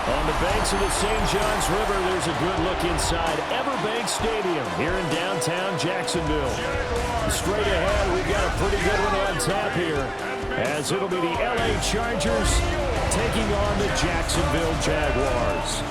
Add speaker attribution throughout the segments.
Speaker 1: On the banks of the St. Johns River, there's a good look inside Everbank Stadium here in downtown Jacksonville. Straight ahead, we've got a pretty good one on tap here, as it'll be the LA Chargers taking on the Jacksonville Jaguars.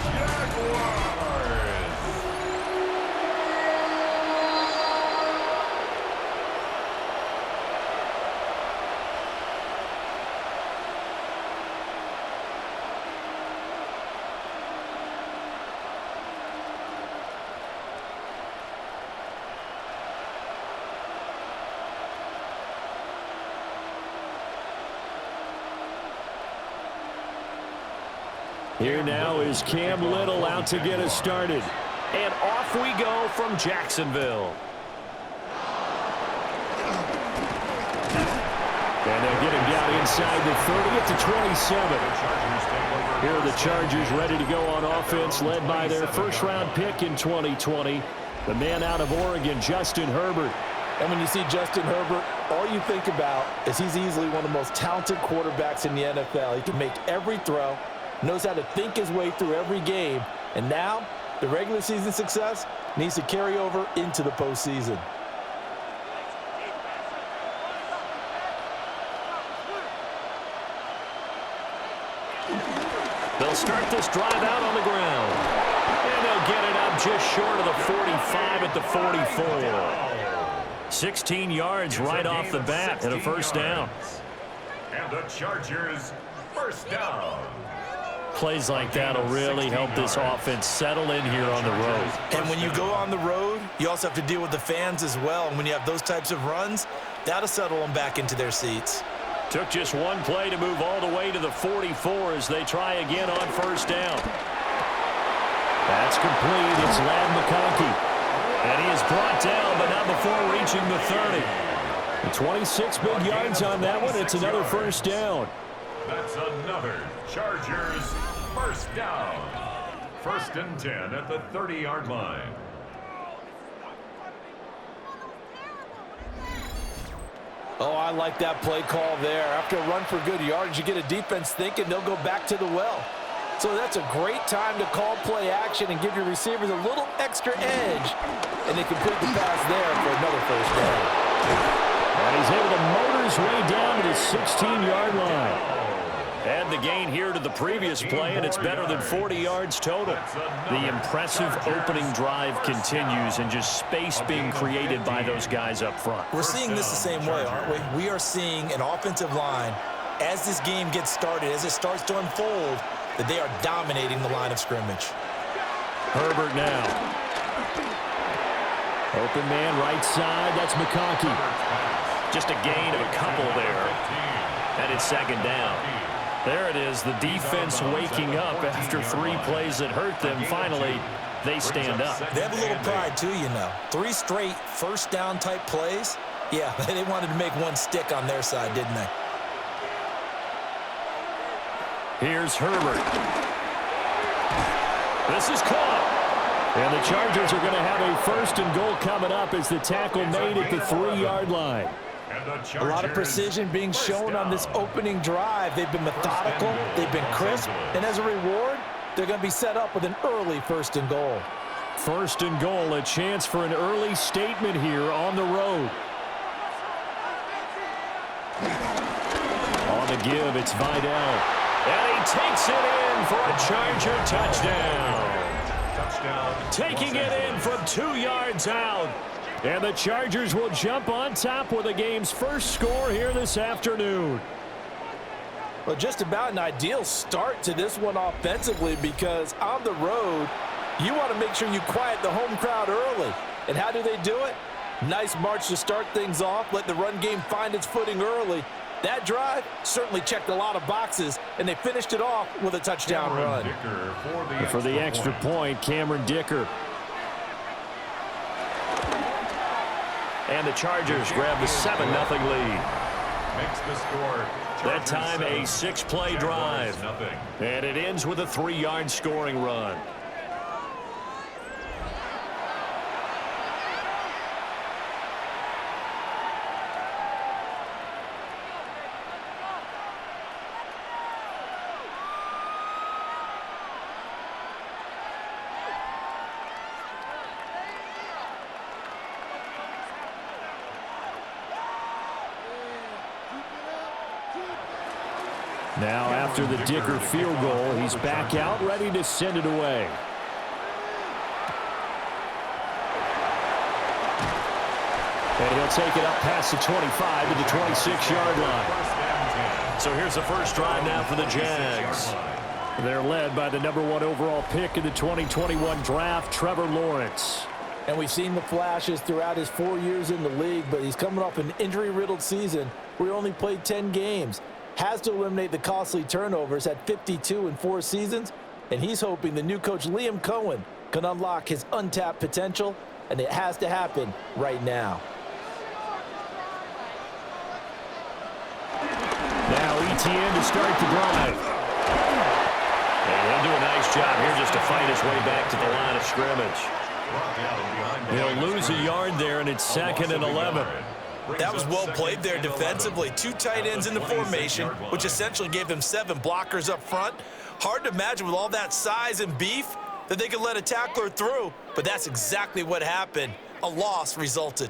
Speaker 1: Here now is Cam Little out to get us started. And off we go from Jacksonville. And they'll get him down inside the 30 at the 27. Here are the Chargers ready to go on offense, led by their first-round pick in 2020, the man out of Oregon, Justin Herbert.
Speaker 2: And when you see Justin Herbert, all you think about is he's easily one of the most talented quarterbacks in the NFL. He can make every throw, knows how to think his way through every game, and now the regular season success needs to carry over into the postseason.
Speaker 1: They'll start this drive out on the ground, and they'll get it up just short of the 45 at the 44. 16 yards right off the bat and a first down.
Speaker 3: And the Chargers first down.
Speaker 1: Plays like that will really help this offense settle in here on the road.
Speaker 2: And when you go on the road, you also have to deal with the fans as well. And when you have those types of runs, that'll settle them back into their seats.
Speaker 1: Took just one play to move all the way to the 44 as they try again on first down. That's complete. It's Ladd McConkey. And he is brought down, but not before reaching the 30. 26 big yards on that one. It's another first down.
Speaker 3: That's another Chargers first down. 1st and 10 at the 30-yard line.
Speaker 2: Oh, I like that play call there. After a run for good yards, you get a defense thinking they'll go back to the well. So that's a great time to call play action and give your receivers a little extra edge. And they complete the pass there for another first down.
Speaker 1: And he's able to motor his way down to the 16-yard line. Add the gain here to the previous play, and it's better than 40 yards total. The impressive opening drive continues, and just space being created by those guys up front.
Speaker 2: We're seeing this the same way, aren't we? We are seeing an offensive line, as this game gets started, as it starts to unfold, that they are dominating the line of scrimmage.
Speaker 1: Herbert now. Open man right side. That's McConkey. Just a gain of a couple there. And it's 2nd down. There it is, the defense waking up after 3 plays that hurt them. Finally, they stand up.
Speaker 2: They have a little pride, too, you know. 3 straight first down type plays. Yeah, they wanted to make one stick on their side, didn't they?
Speaker 1: Here's Herbert. This is caught. And the Chargers are going to have a 1st and goal coming up as the tackle made at the 3-yard line.
Speaker 2: A lot of precision being shown on this opening drive. They've been methodical, they've been crisp, and as a reward, they're going to be set up with an early 1st and goal.
Speaker 1: 1st and goal, a chance for an early statement here on the road. On the give, it's Vidal. And he takes it in for a Charger touchdown. Taking it in from 2 yards out. And the Chargers will jump on top with the game's first score here this afternoon.
Speaker 2: Well, just about an ideal start to this one offensively, because on the road, you want to make sure you quiet the home crowd early. And how do they do it? Nice march to start things off, let the run game find its footing early. That drive certainly checked a lot of boxes, and they finished it off with a touchdown run.
Speaker 1: For the extra point, Cameron Dicker. And the Chargers grab the 7-0 lead.
Speaker 3: Makes the score.
Speaker 1: That time a 6-play drive. And it ends with a 3-yard scoring run. Now after the Dicker field goal, he's back out ready to send it away. And he'll take it up past the 25 to the 26-yard line. So here's the first drive now for the Jags. They're led by the #1 overall pick in the 2021 draft, Trevor Lawrence.
Speaker 2: And we've seen the flashes throughout his 4 years in the league, but he's coming off an injury-riddled season where he only played 10 games. Has to eliminate the costly turnovers at 52 in 4 seasons, and he's hoping the new coach Liam Cohen can unlock his untapped potential, and it has to happen right now.
Speaker 1: Now ETN to start the drive. And he'll do a nice job here just to fight his way back to the line of scrimmage. He'll lose a yard there, and it's 2nd and 11.
Speaker 2: That was well played there defensively. 2 tight ends in the formation, which essentially gave them 7 blockers up front. Hard to imagine with all that size and beef that they could let a tackler through, but that's exactly what happened. A loss resulted.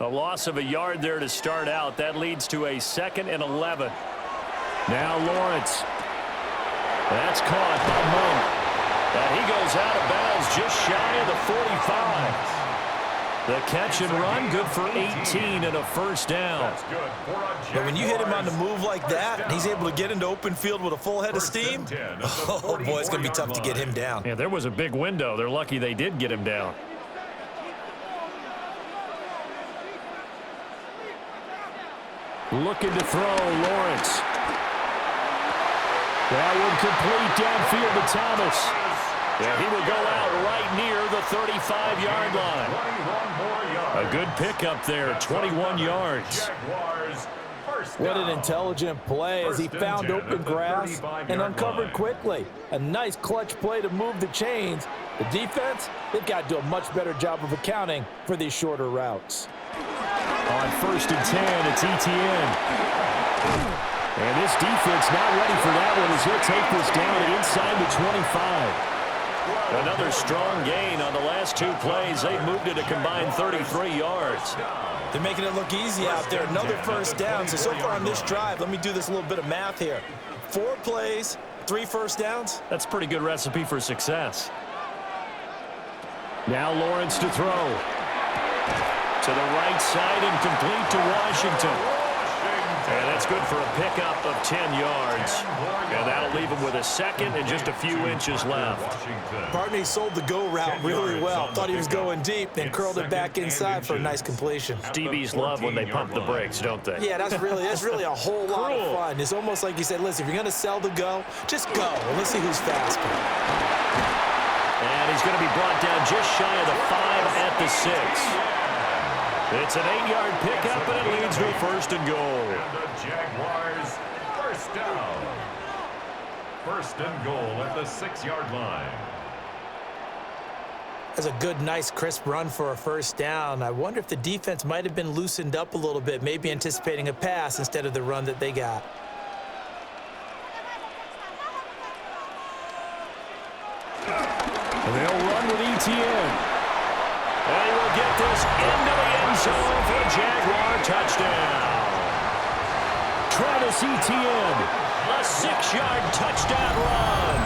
Speaker 1: A loss of a yard there to start out. That leads to a 2nd and 11. Now Lawrence. That's caught by Monk. And he goes out of bounds just shy of the 45. The catch and run, good for 18 and a first down.
Speaker 2: But when you hit him on the move like that, and he's able to get into open field with a full head of steam, oh boy, it's going to be tough to get him down.
Speaker 1: Yeah, there was a big window. They're lucky they did get him down. Looking to throw, Lawrence. That one complete downfield to Thomas. Yeah, he will go out right near the 35-yard line. A good pickup there, 21 yards.
Speaker 2: What an intelligent play as he found open grass and uncovered quickly. A nice clutch play to move the chains. The defense, they've got to do a much better job of accounting for these shorter routes.
Speaker 1: On 1st and 10, it's ETN. And this defense not ready for that one as he'll take this down inside the 25. Another strong gain on the last 2 plays. They've moved it a combined 33 yards.
Speaker 2: They're making it look easy out there. Another first down. So far on this drive, let me do this little bit of math here. 4 plays, 3 first downs.
Speaker 1: That's a pretty good recipe for success. Now Lawrence to throw. To the right side and complete to Washington. And that's good for a pickup of 10 yards. And that'll leave him with a 2nd and just a few inches left.
Speaker 2: Barney sold the go route really well. Thought he was going deep, then curled it back inside for a nice completion.
Speaker 1: DBs love when they pump the brakes, don't they?
Speaker 2: Yeah, that's really a whole lot of fun. It's almost like you said, listen, if you're going to sell the go, just go. And let's see who's faster.
Speaker 1: And he's going to be brought down just shy of the 5 at the 6. It's an 8-yard pickup, and it leads to a 1st and goal.
Speaker 3: And the Jaguars, first down. 1st and goal at the 6-yard line.
Speaker 2: That's a good, nice, crisp run for a first down. I wonder if the defense might have been loosened up a little bit, maybe anticipating a pass instead of the run that they got.
Speaker 1: And they'll run with ETN. And he will get this into the end zone for a Jaguar touchdown. Travis Etienne, a 6-yard touchdown run.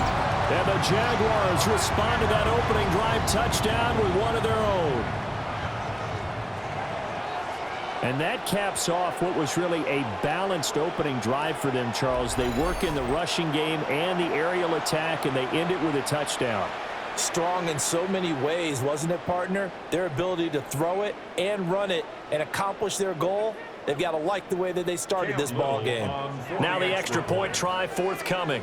Speaker 1: And the Jaguars respond to that opening drive touchdown with one of their own. And that caps off what was really a balanced opening drive for them, Charles. They work in the rushing game and the aerial attack, and they end it with a touchdown.
Speaker 2: Strong in so many ways, wasn't it, partner? Their ability to throw it and run it and accomplish their goal, they've got to like the way that they started this ball game.
Speaker 1: Now the extra point try forthcoming.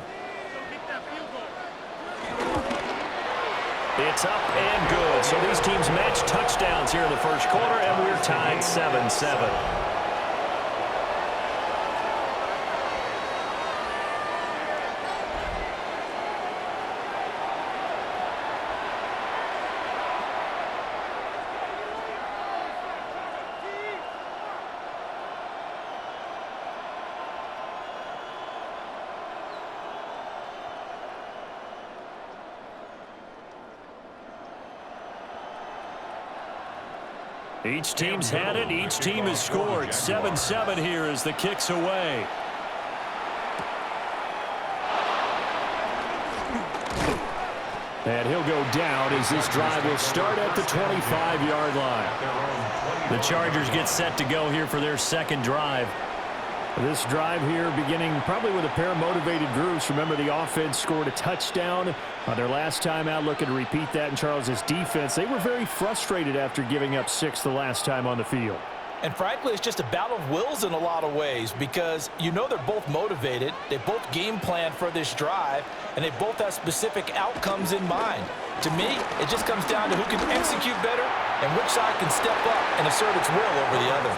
Speaker 1: It's up and good. So these teams match touchdowns here in the first quarter, and we're tied 7-7. Each team's had it. Each team has scored. 7-7 here as the kick's away. And he'll go down as this drive will start at the 25-yard line. The Chargers get set to go here for their second drive. This drive here beginning probably with a pair of motivated groups. Remember, the offense scored a touchdown on their last time out, looking to repeat that in Charles' defense. They were very frustrated after giving up 6 the last time on the field.
Speaker 2: And frankly, it's just a battle of wills in a lot of ways because you know they're both motivated. They both game plan for this drive, and they both have specific outcomes in mind. To me, it just comes down to who can execute better and which side can step up and assert its will over the other.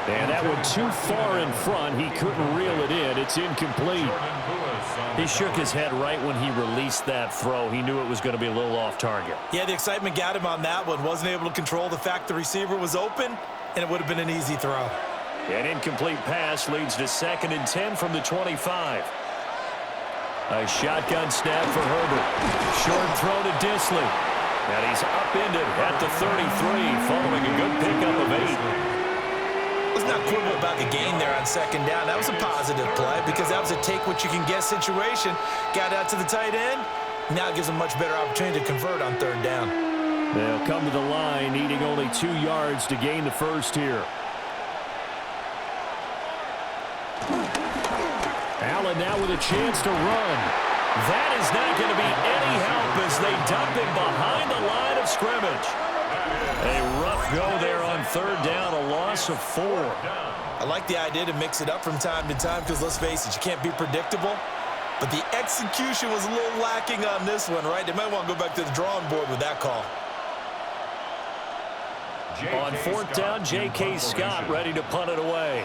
Speaker 1: And that one too far in front. He couldn't reel it in. It's incomplete. He shook his head right when he released that throw. He knew it was going to be a little off target.
Speaker 2: Yeah, the excitement got him on that one. Wasn't able to control the fact the receiver was open, and it would have been an easy throw.
Speaker 1: An incomplete pass leads to 2nd and 10 from the 25. A shotgun snap for Herbert. Short throw to Disley. And he's upended at the 33 following a good pickup of 8.
Speaker 2: Let's not quibble about the gain there on 2nd down. That was a positive play because that was a take-what-you-can-get situation. Got out to the tight end. Now it gives them a much better opportunity to convert on 3rd down.
Speaker 1: They'll come to the line needing only 2 yards to gain the first here. Allen now with a chance to run. That is not going to be any help as they dump him behind the line of scrimmage. A rough go there on 3rd down, a loss of 4.
Speaker 2: I like the idea to mix it up from time to time because, let's face it, you can't be predictable. But the execution was a little lacking on this one, right? They might want to go back to the drawing board with that call.
Speaker 1: On 4th down, J.K. Scott ready to punt it away.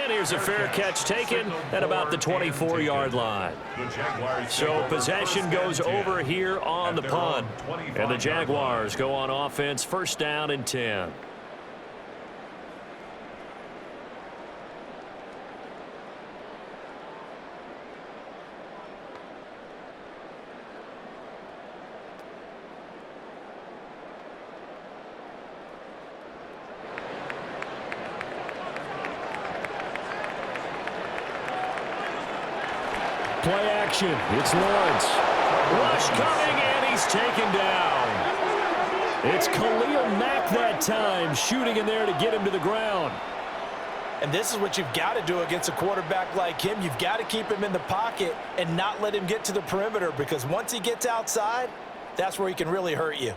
Speaker 1: And here's a fair catch taken at about the 24-yard line. So possession goes over here on the punt. And the Jaguars go on offense, 1st down and 10. Play action. It's Lawrence. Rush coming, and he's taken down. It's Khalil Mack that time, shooting in there to get him to the ground.
Speaker 2: And this is what you've got to do against a quarterback like him. You've got to keep him in the pocket and not let him get to the perimeter because once he gets outside, that's where he can really hurt you.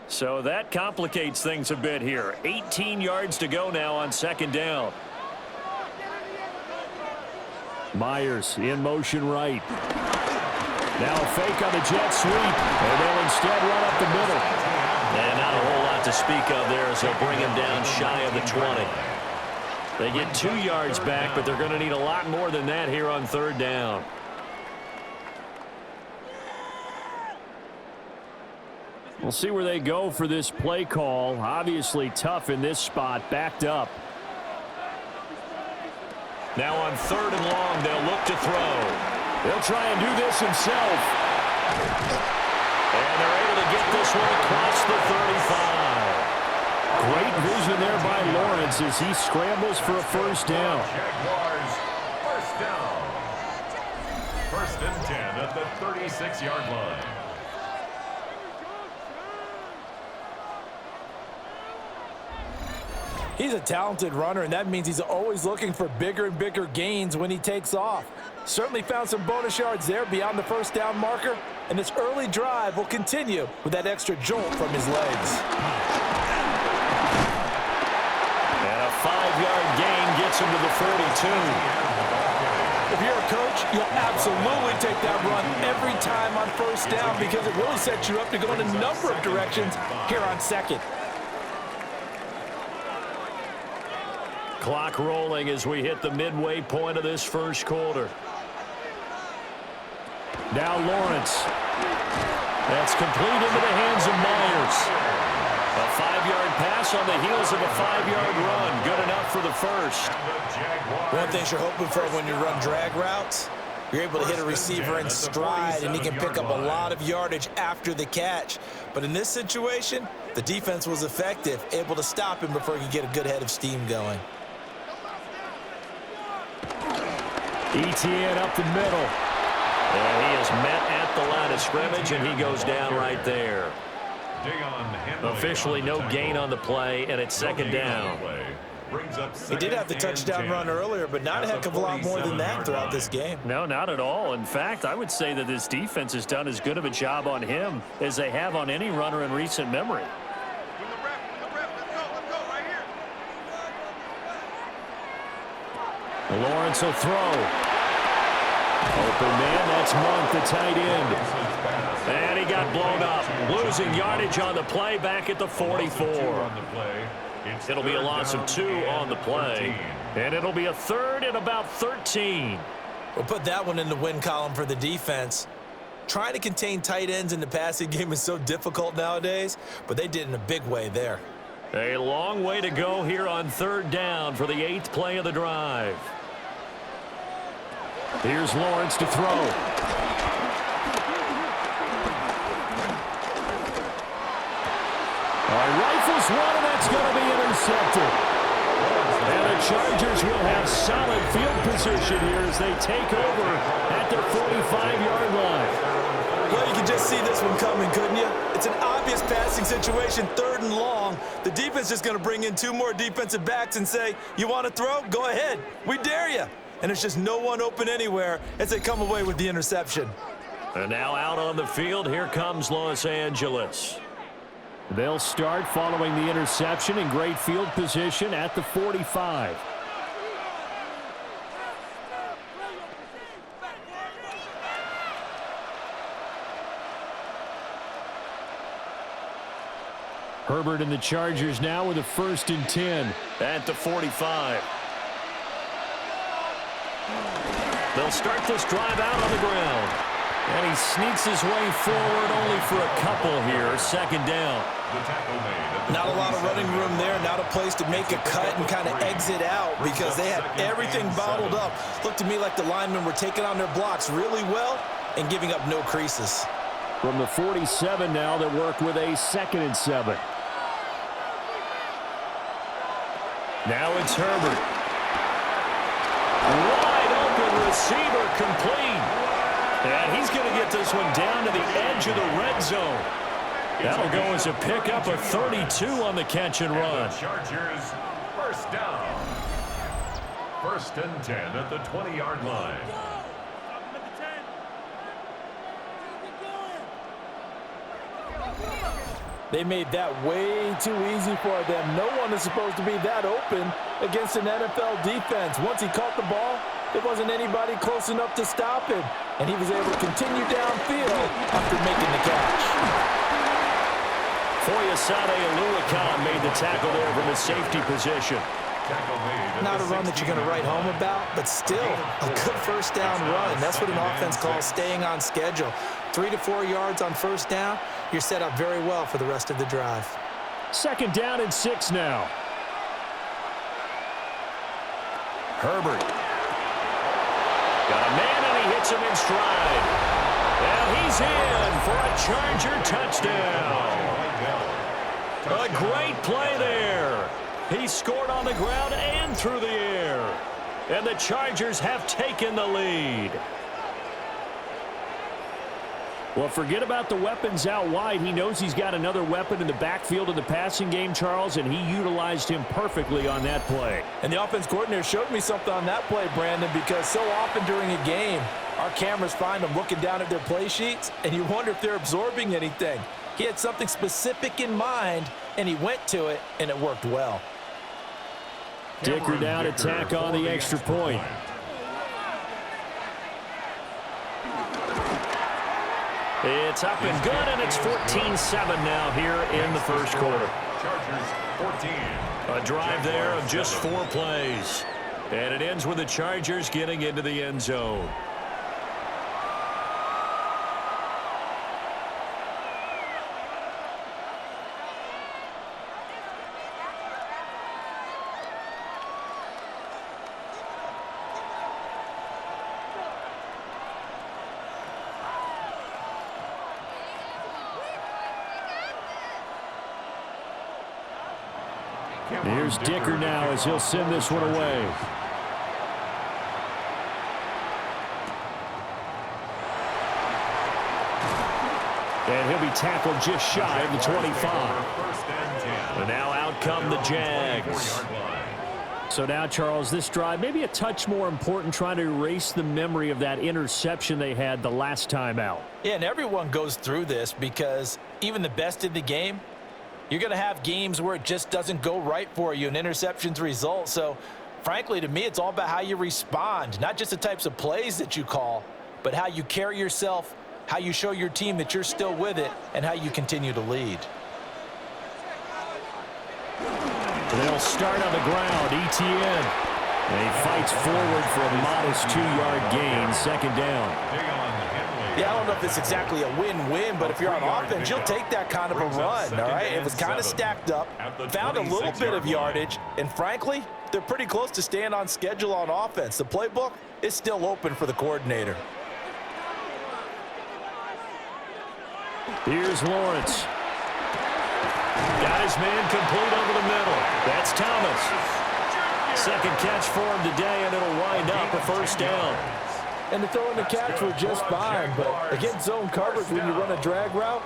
Speaker 1: So that complicates things a bit here. 18 yards to go now on 2nd down. Myers in motion right. Now a fake on the jet sweep. And they'll instead run up the middle. And not a whole lot to speak of there as they'll bring him down shy of the 20. They get 2 yards back, but they're going to need a lot more than that here on 3rd down. We'll see where they go for this play call. Obviously tough in this spot, backed up. Now on 3rd and long, they'll look to throw. They'll try and do this himself. And they're able to get this one across the 35. Great vision there by Lawrence as he scrambles for a 1st down.
Speaker 3: Jaguars, 1st down. 1st and 10 at the 36-yard line.
Speaker 2: He's a talented runner, and that means he's always looking for bigger and bigger gains when he takes off. Certainly found some bonus yards there beyond the 1st down marker, and this early drive will continue with that extra jolt from his legs.
Speaker 1: And a 5-yard gain gets him to the 42.
Speaker 2: If you're a coach, you'll absolutely take that run every time on 1st down because it really sets you up to go in a number of directions here on 2nd.
Speaker 1: Clock rolling as we hit the midway point of this 1st quarter. Now Lawrence. That's complete into the hands of Myers. A 5-yard pass on the heels of a 5-yard run. Good enough for the 1st.
Speaker 2: One thing you're hoping for when you run drag routes, You're able to hit a receiver in stride, and he can pick up a lot of yardage after the catch. But in this situation, the defense was effective, able to stop him before he could get a good head of steam going.
Speaker 1: ETN up the middle. And he is met at the line of scrimmage, and he goes down right there. Officially no gain on the play, and it's second down.
Speaker 2: He did have the touchdown run earlier, but not a heck of a lot more than that throughout this game.
Speaker 1: No, not at all. In fact, I would say that this defense has done as good of a job on him as they have on any runner in recent memory. Lawrence will throw. Open man, that's Monk, the tight end. And he got blown up. Losing yardage on the play back at the 44. It'll be a loss of 2 on the play. And it'll be a third and about 13.
Speaker 2: We'll put that one in the win column for the defense. Trying to contain tight ends in the passing game is so difficult nowadays, but they did in a big way there.
Speaker 1: A long way to go here on third down for the 8th play of the drive. Here's Lawrence to throw. Rifles one, and that's going to be intercepted. And the Chargers will have solid field position here as they take over at their 45-yard line.
Speaker 2: Well, you can just see this one coming, couldn't you? It's an obvious passing situation, 3rd and long. The defense is going to bring in 2 more defensive backs and say, you want to throw? Go ahead. We dare you. And there's just no one open anywhere as they come away with the interception.
Speaker 1: And now out on the field, here comes Los Angeles. They'll start following the interception in great field position at the 45. Herbert and the Chargers now with a 1st and 10 at the 45. They'll start this drive out on the ground. And he sneaks his way forward only for a couple here. 2nd down.
Speaker 2: Not a lot of running room there. Not a place to make a cut and kind of exit out because they had everything bottled up. Looked to me like the linemen were taking on their blocks really well and giving up no creases.
Speaker 1: From the 47 now, they work with a 2nd and 7. Now it's Herbert. Wide open receiver complete. And he's going to get this one down to the edge of the red zone. That'll go as a pickup of 32 on the catch and run.
Speaker 3: Chargers, 1st down. 1st and 10 at the 20-yard line.
Speaker 2: They made that way too easy for them. No one is supposed to be that open against an NFL defense. Once he caught the ball, there wasn't anybody close enough to stop him, and he was able to continue downfield after making the catch. Foyesade Oluwakan made the tackle there from his safety position. Not a run that you're going to write home about, but still a good 1st down run. That's what an offense calls staying on schedule. 3 to 4 yards on 1st down, you're set up very well for the rest of the drive.
Speaker 1: 2nd down and 6 now. Herbert. Got a man, and he hits him in stride. And he's in for a Charger touchdown. A great play there. He scored on the ground and through the air. And the Chargers have taken the lead. Well, forget about the weapons out wide. He knows he's got another weapon in the backfield of the passing game, Charles, and he utilized him perfectly on that play.
Speaker 2: And the offense coordinator showed me something on that play, Brandon, because so often during a game, our cameras find them looking down at their play sheets, and you wonder if they're absorbing anything. He had something specific in mind, and he went to it, and it worked well.
Speaker 1: Dicker down to tack on the extra point. It's up and good, and it's 14-7 now here in the 1st quarter.
Speaker 3: Chargers 14.
Speaker 1: A drive there of just 4 plays. And it ends with the Chargers getting into the end zone. Here's Dicker now as he'll send this one away. And he'll be tackled just shy of the 25. And now out come the Jags. So now, Charles, this drive maybe a touch more important, trying to erase the memory of that interception they had the last time out.
Speaker 2: Yeah, and everyone goes through this because even the best in the game, you're going to have games where it just doesn't go right for you and interceptions result. So, frankly, to me, it's all about how you respond, not just the types of plays that you call, but how you carry yourself, how you show your team that you're still with it, and how you continue to lead.
Speaker 1: They'll start on the ground. ETN. And he fights forward for a modest 2-yard gain. Second down.
Speaker 2: Yeah, I don't know if it's exactly a win-win, but if you're on offense, you'll take that kind of a run, all right? It was kind of stacked up, found a little bit of yardage, and frankly, they're pretty close to staying on schedule on offense. The playbook is still open for the coordinator.
Speaker 1: Here's Lawrence. Got his man complete over the middle. That's Thomas. Second catch for him today, and it'll wind up a first down.
Speaker 2: And the throw and the catch were just fine, but against zone coverage, when you run a drag route,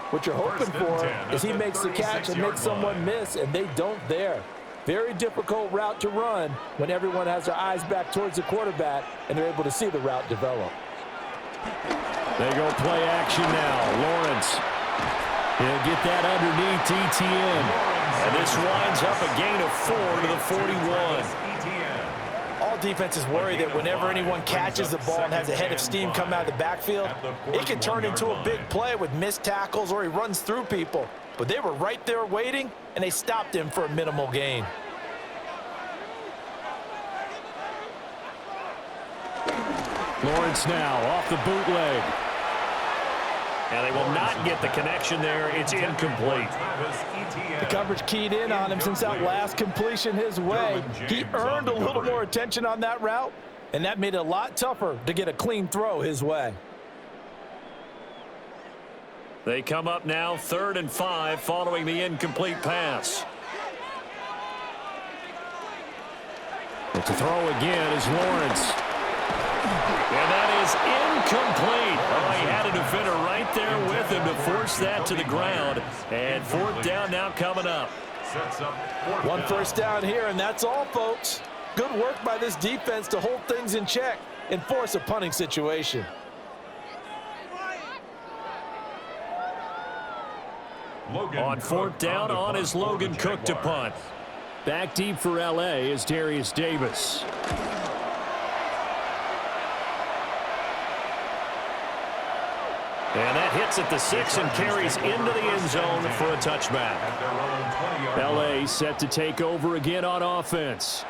Speaker 2: what you're hoping for is he makes the catch and makes someone miss, and they don't there. Very difficult route to run when everyone has their eyes back towards the quarterback and they're able to see the route develop.
Speaker 1: They go play action now. Lawrence. He'll get that underneath ETN. And this winds up a gain of 4 to the 41.
Speaker 2: All defenses worry that whenever anyone catches the ball and has a head of steam come out of the backfield, it can turn into a big play with missed tackles or he runs through people. But they were right there waiting, and they stopped him for a minimal gain.
Speaker 1: Lawrence now off the bootleg. And they will not get the connection there. It's incomplete.
Speaker 2: The coverage keyed in on him since that last completion his way. He earned a little more attention on that route, and that made it a lot tougher to get a clean throw his way.
Speaker 1: They come up now 3rd and 5 following the incomplete pass. But to throw again is Lawrence. And that is incomplete. Oh, he had a defender right there with him to force that to the ground. And 4th down now coming up.
Speaker 2: One first down here, and that's all, folks. Good work by this defense to hold things in check and force a punting situation.
Speaker 1: On 4th down, on is Logan Cook to punt. Back deep for L.A. is Darius Davis. And that hits at the 6 and carries into the end zone for a touchback. L.A. set to take over again on offense.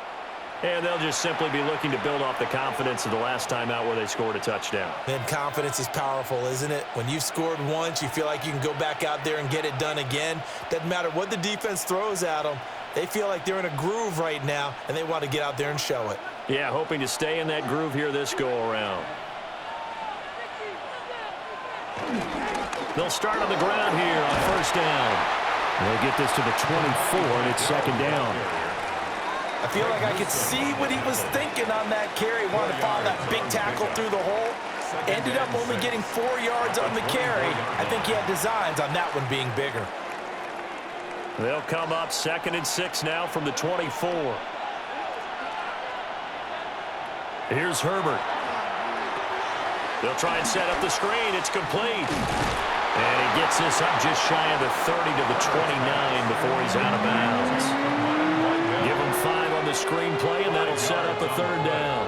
Speaker 1: And they'll just simply be looking to build off the confidence of the last time out where they scored a touchdown.
Speaker 2: And confidence is powerful, isn't it? When you've scored once, you feel like you can go back out there and get it done again. Doesn't matter what the defense throws at them. They feel like they're in a groove right now, and they want to get out there and show it.
Speaker 1: Yeah, hoping to stay in that groove here this go-around. They'll start on the ground here on 1st down. They'll get this to the 24, and it's 2nd down.
Speaker 2: I feel like I could see what he was thinking on that carry. Wanted to follow that big tackle through the hole. Ended up only getting 4 yards on the carry. I think he had designs on that one being bigger.
Speaker 1: They'll come up 2nd and 6 now from the 24. Here's Herbert. They'll try and set up the screen. It's complete. And he gets this up just shy of the 30 to the 29 before he's out of bounds. Give him 5 on the screen play, and that'll set up a 3rd down.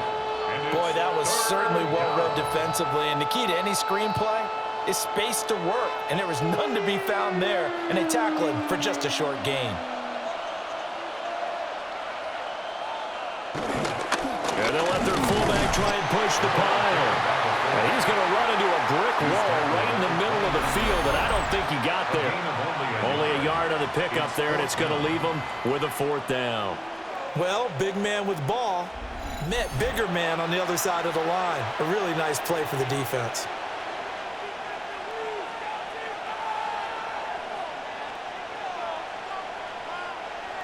Speaker 2: Boy, that was certainly well-read defensively. And the key to any screenplay is space to work. And there was none to be found there. And they tackle him for just a short gain.
Speaker 1: And they'll let their fullback try and push the pile. And he's going to run into a brick wall right in the middle of the field, and I don't think he got there. Only a yard on the pickup there, and it's going to leave him with a 4th down.
Speaker 2: Well, big man with ball met bigger man on the other side of the line. A really nice play for the defense.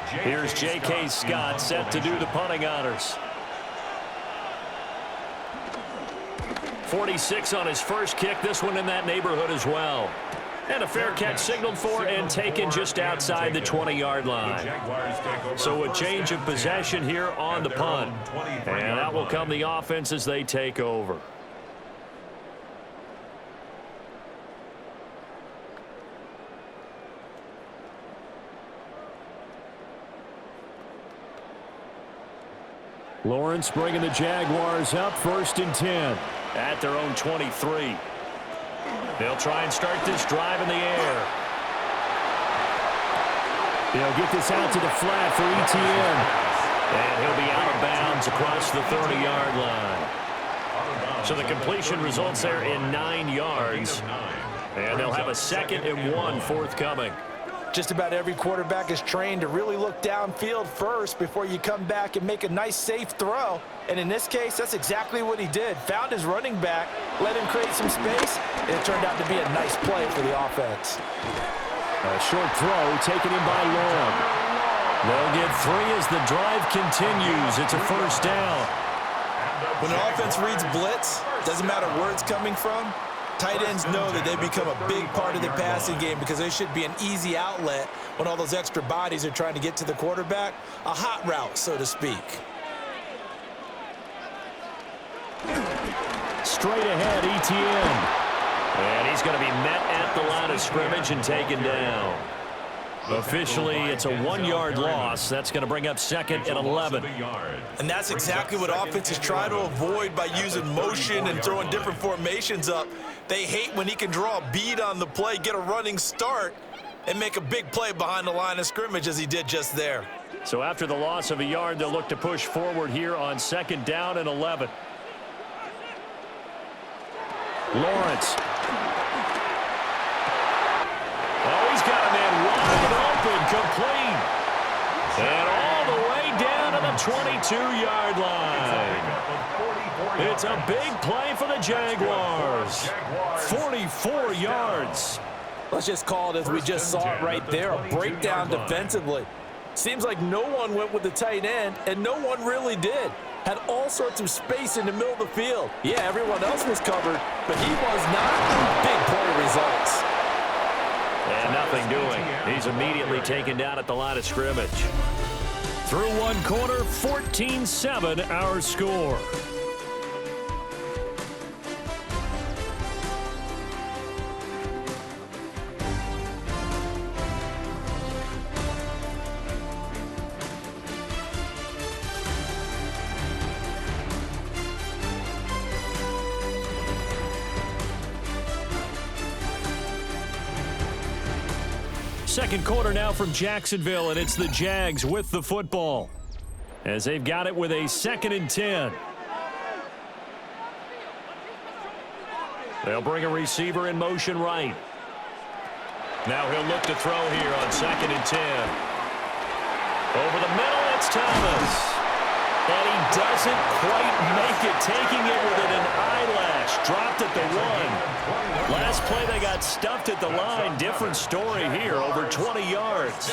Speaker 1: Here's J.K. Scott set to do the punting honors. 46 on his first kick. This one in that neighborhood as well. And a fair catch signaled for and taken just outside the 20-yard line. So a change of possession here on the punt. And that will come the offense as they take over. Lawrence bringing the Jaguars up 1st and 10 at their own 23. They'll try and start this drive in the air. They'll get this out to the flat for ETN. And he'll be out of bounds across the 30-yard line. So the completion results there in 9 yards. And they'll have a 2nd and 1 forthcoming.
Speaker 2: Just about every quarterback is trained to really look downfield first before you come back and make a nice, safe throw. And in this case, that's exactly what he did. Found his running back, let him create some space, and it turned out to be a nice play for the offense.
Speaker 1: A short throw taken in by Long. They'll get 3 as the drive continues. It's a 1st down.
Speaker 2: When an offense reads blitz, doesn't matter where it's coming from, tight ends know that they become a big part of the passing game because they should be an easy outlet when all those extra bodies are trying to get to the quarterback. A hot route, so to speak.
Speaker 1: Straight ahead, ETN. And he's going to be met at the line of scrimmage and taken down. Officially, it's a 1-yard loss. That's going to bring up 2nd and 11.
Speaker 2: And that's exactly what offenses try to avoid by using motion and throwing different formations up. They hate when he can draw a bead on the play, get a running start, and make a big play behind the line of scrimmage as he did just there.
Speaker 1: So after the loss of a yard, they'll look to push forward here on 2nd down and 11. Lawrence. Oh, he's got a man wide open, complete. And all the way down to the 22-yard line. It's a big play for the Jaguars. 44 yards.
Speaker 2: Let's just call it as we just saw it right there, a breakdown defensively. Seems like no one went with the tight end, and no one really did. Had all sorts of space in the middle of the field. Yeah, everyone else was covered, but he was not. Big play results.
Speaker 1: And nothing doing. He's immediately taken down at the line of scrimmage. Through 1 quarter, 14-7 our score. Second quarter now from Jacksonville, and it's the Jags with the football as they've got it with a 2nd and 10. They'll bring a receiver in motion right. Now he'll look to throw here on 2nd and 10. Over the middle, it's Thomas. And he doesn't quite make it, taking it within an eyelash. Dropped at the 1. Last play, they got stuffed at the line. Different story here, over 20 yards.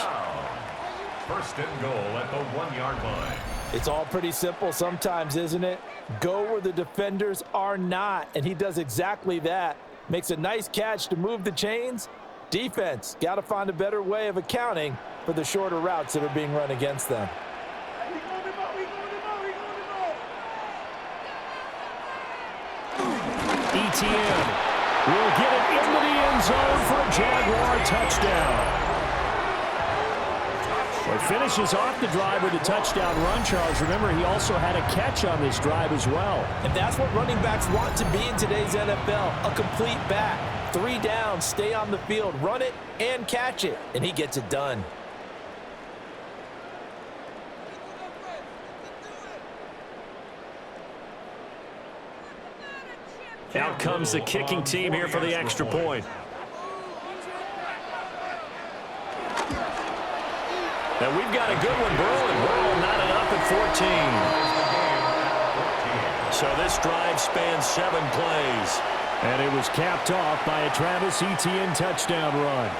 Speaker 3: 1st and goal at the 1-yard line.
Speaker 2: It's all pretty simple sometimes, isn't it? Go where the defenders are not, and he does exactly that. Makes a nice catch to move the chains. Defense, got to find a better way of accounting for the shorter routes that are being run against them.
Speaker 1: ETN will get it into the end zone for a Jaguar touchdown. Well, finishes off the drive with a touchdown run, Charles. Remember, he also had a catch on this drive as well.
Speaker 2: And that's what running backs want to be in today's NFL, a complete back. 3 downs, stay on the field, run it, and catch it. And he gets it done.
Speaker 1: Out comes the kicking team here for the extra point. And we've got a good one brewing. We're all knotted up at 14. So this drive spans 7 plays. And it was capped off by a Travis Etienne touchdown run.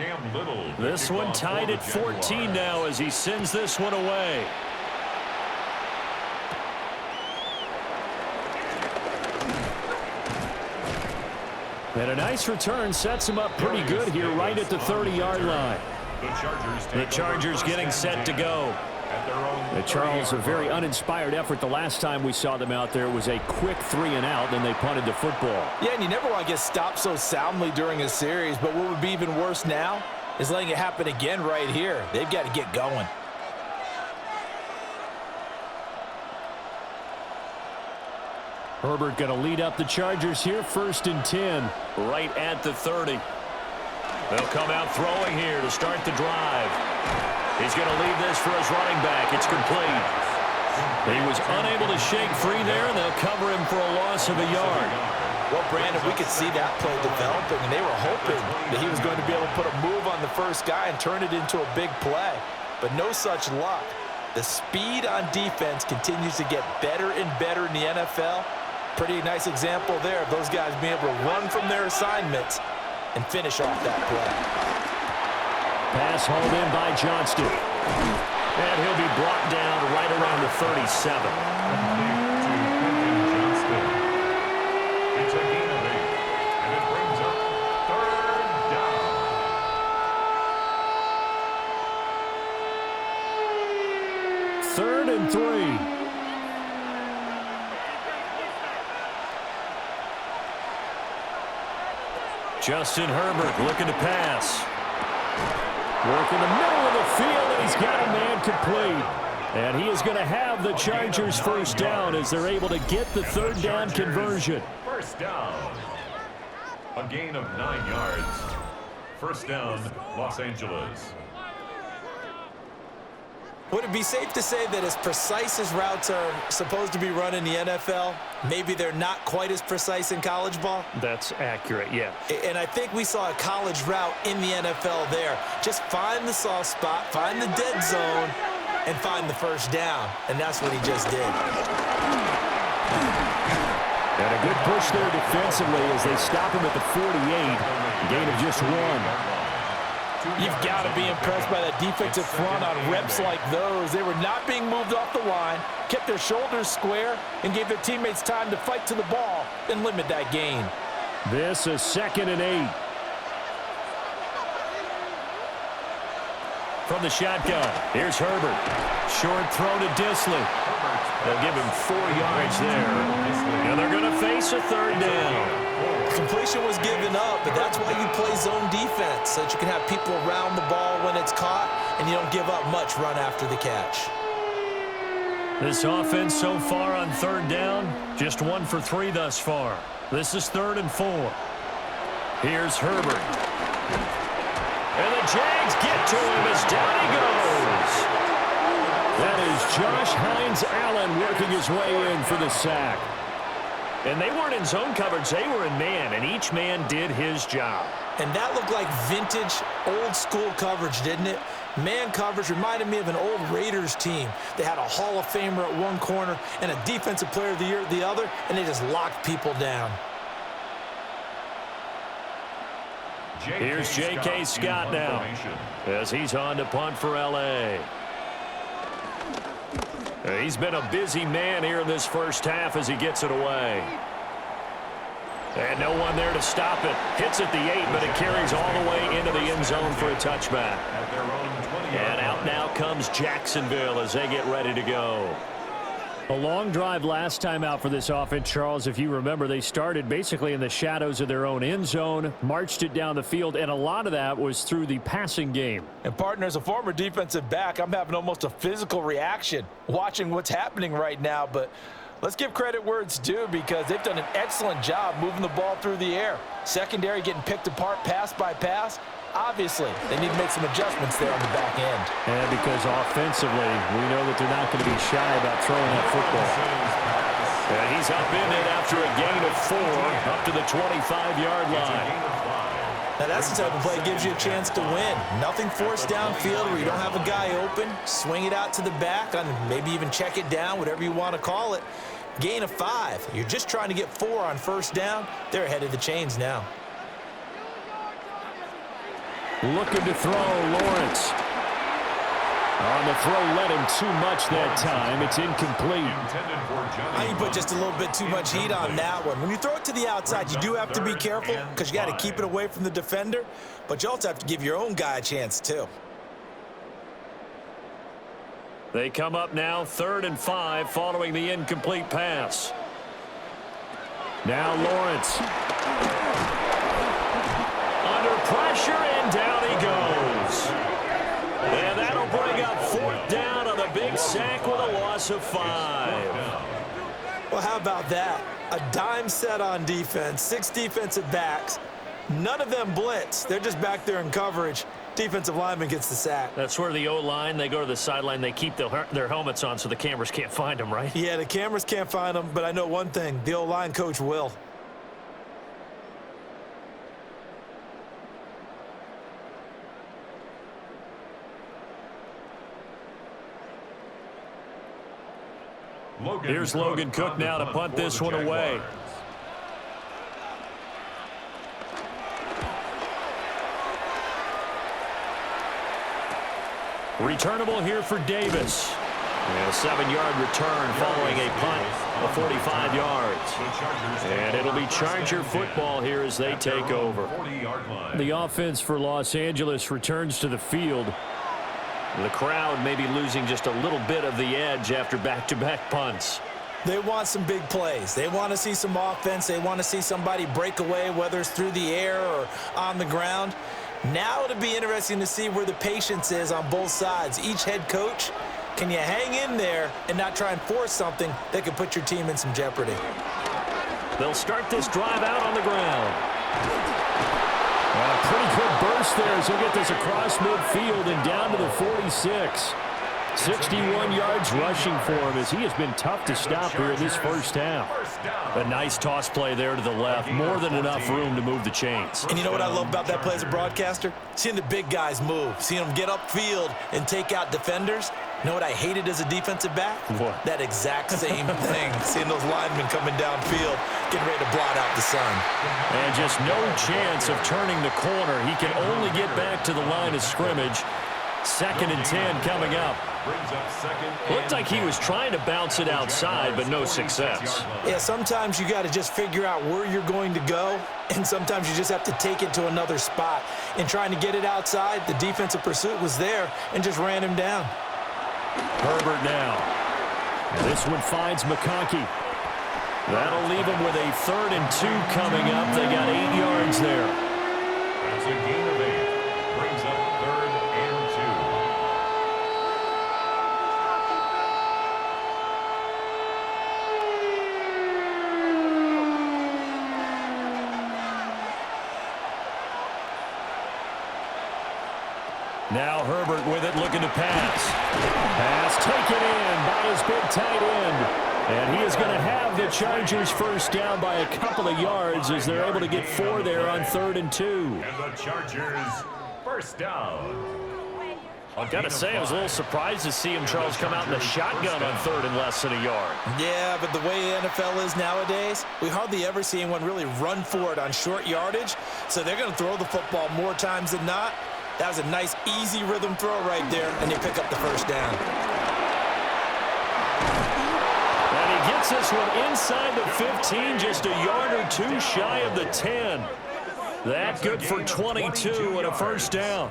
Speaker 3: Cam Little.
Speaker 1: This one tied at 14 now as he sends this one away. And a nice return sets him up pretty good here right at the 30-yard line. The Chargers getting set to go. Charles, a very uninspired effort the last time we saw them out there. It was a quick 3-and-out, then they punted the football.
Speaker 2: Yeah, and you never want to get stopped so soundly during a series, but what would be even worse now is letting it happen again right here. They've got to get going.
Speaker 1: Herbert going to lead up the Chargers here, 1st and 10, right at the 30. They'll come out throwing here to start the drive. He's going to leave this for his running back. It's complete. He was unable to shake free there, and they'll cover him for a loss of a yard.
Speaker 2: Well, Brandon, we could see that play developing, and they were hoping that he was going to be able to put a move on the first guy and turn it into a big play. But no such luck. The speed on defense continues to get better and better in the NFL. Pretty nice example there of those guys being able to run from their assignments and finish off that play.
Speaker 1: Pass hauled in by Johnston. And he'll be brought down right around the 37.
Speaker 3: It's a gain of 8, and it brings up 3rd down.
Speaker 1: 3rd and 3. Justin Herbert looking to pass. Working the middle of the field, and he's got a man complete. And he is going to have the Chargers first down as they're able to get the 3rd down conversion.
Speaker 3: First down. A gain of 9 yards. First down, Los Angeles.
Speaker 2: Would it be safe to say that as precise as routes are supposed to be run in the NFL, maybe they're not quite as precise in college ball?
Speaker 1: That's accurate, yeah.
Speaker 2: And I think we saw a college route in the NFL there. Just find the soft spot, find the dead zone, and find the first down. And that's what he just did.
Speaker 1: And a good push there defensively as they stop him at the 48. Gain of just 1.
Speaker 2: You've got to be impressed by that defensive front on reps like those. They were not being moved off the line, kept their shoulders square, and gave their teammates time to fight to the ball and limit that gain.
Speaker 1: This is 2nd and 8. From the shotgun, here's Herbert. Short throw to Disley. They'll give him 4 yards there. And they're going to face a 3rd down.
Speaker 2: Completion was given up, but that's why you play zone defense, so that you can have people around the ball when it's caught, and you don't give up much run after the catch.
Speaker 1: This offense so far on 3rd down, just 1 for 3 thus far. This is 3rd and 4. Here's Herbert. And the Jags get to him as down he goes. That is Josh Hines-Allen working his way in for the sack. And they weren't in zone coverage, they were in man, and each man did his job.
Speaker 2: And that looked like vintage, old-school coverage, didn't it? Man coverage reminded me of an old Raiders team. They had a Hall of Famer at one corner and a Defensive Player of the Year at the other, and they just locked people down.
Speaker 1: Here's J.K. Scott now as he's on to punt for L.A. He's been a busy man here in this first half as he gets it away. And no one there to stop it. Hits at the 8, but it carries all the way into the end zone for a touchback. And out now comes Jacksonville as they get ready to go. A long drive last time out for this offense, Charles. If you remember, they started basically in the shadows of their own end zone, marched it down the field, and a lot of that was through the passing game.
Speaker 2: And, partner, as a former defensive back, I'm having almost a physical reaction watching what's happening right now. But let's give credit where it's due because they've done an excellent job moving the ball through the air. Secondary getting picked apart pass by pass. Obviously, they need to make some adjustments there on the back end.
Speaker 1: And because offensively, we know that they're not going to be shy about throwing that football. And he's up in it after a gain of 4 up to the 25-yard line.
Speaker 2: Now that's the type of play that gives you a chance to win. Nothing forced downfield where you don't have a guy open. Swing it out to the back, and maybe even check it down, whatever you want to call it. Gain of 5. You're just trying to get 4 on first down. They're ahead of the chains now.
Speaker 1: Looking to throw, Lawrence. On the throw, led him too much that time. It's incomplete.
Speaker 2: I think you put just a little bit too much heat on that one. When you throw it to the outside, you do have to be careful because you got to keep it away from the defender, but you also have to give your own guy a chance too.
Speaker 1: They come up now 3rd and 5 following the incomplete pass. Now Lawrence. Under pressure, and down he goes. And that'll bring up 4th down on a big sack with a loss of 5.
Speaker 2: Well, how about that? A dime set on defense, 6 defensive backs. None of them blitz. They're just back there in coverage. Defensive lineman gets the sack.
Speaker 1: That's where the O-line, they go to the sideline, they keep their helmets on so the cameras can't find them, right?
Speaker 2: Yeah, the cameras can't find them, but I know one thing. The O-line coach will.
Speaker 1: Here's Logan Cook now to punt this one away. Returnable here for Davis. And a 7-yard return following a punt of 45 yards. And it'll be Charger football here as they take over. The offense for Los Angeles returns to the field. The crowd may be losing just a little bit of the edge after back-to-back punts.
Speaker 2: They want some big plays. They want to see some offense. They want to see somebody break away, whether it's through the air or on the ground. Now it'll be interesting to see where the patience is on both sides. Each head coach, can you hang in there and not try and force something that could put your team in some jeopardy?
Speaker 1: They'll start this drive out on the ground. And a pretty good burst there as he'll get this across midfield and down to the 46. 61 yards rushing for him as he has been tough to stop here in this first half. A nice toss play there to the left. More than enough room to move the chains.
Speaker 2: And you know what I love about that play as a broadcaster? Seeing the big guys move. Seeing them get upfield and take out defenders. You know what I hated as a defensive back?
Speaker 1: What?
Speaker 2: That exact same thing. Seeing those linemen coming downfield, getting ready to blot out the sun.
Speaker 1: And just no chance of turning the corner. He can only get back to the line of scrimmage. 2nd and 10 coming up. Looked like he was trying to bounce it outside, but no success.
Speaker 2: Yeah, sometimes you got to just figure out where you're going to go, and sometimes you just have to take it to another spot. In trying to get it outside, the defensive pursuit was there and just ran him down.
Speaker 1: Herbert now. This one finds McConkey. That'll leave him with a 3rd and 2 coming up. They got 8 yards there.
Speaker 3: That's a gain of 8. Brings up 3rd and
Speaker 1: 2. Now Herbert with it, looking to pass. Pass taken in by his big tight end. And he is going to have the Chargers first down by a couple of yards as they're able to get 4 there on 3rd and 2.
Speaker 3: And the Chargers first down.
Speaker 1: I've got to say, I was a little surprised to see him, Charles, come out in the shotgun on 3rd and less than a yard.
Speaker 2: Yeah, but the way NFL is nowadays, we hardly ever see anyone really run for it on short yardage. So they're going to throw the football more times than not. That was a nice, easy rhythm throw right there, and they pick up the first down.
Speaker 1: And he gets this one inside the 15, just a yard or 2 shy of the 10. That good for 22 and a first down.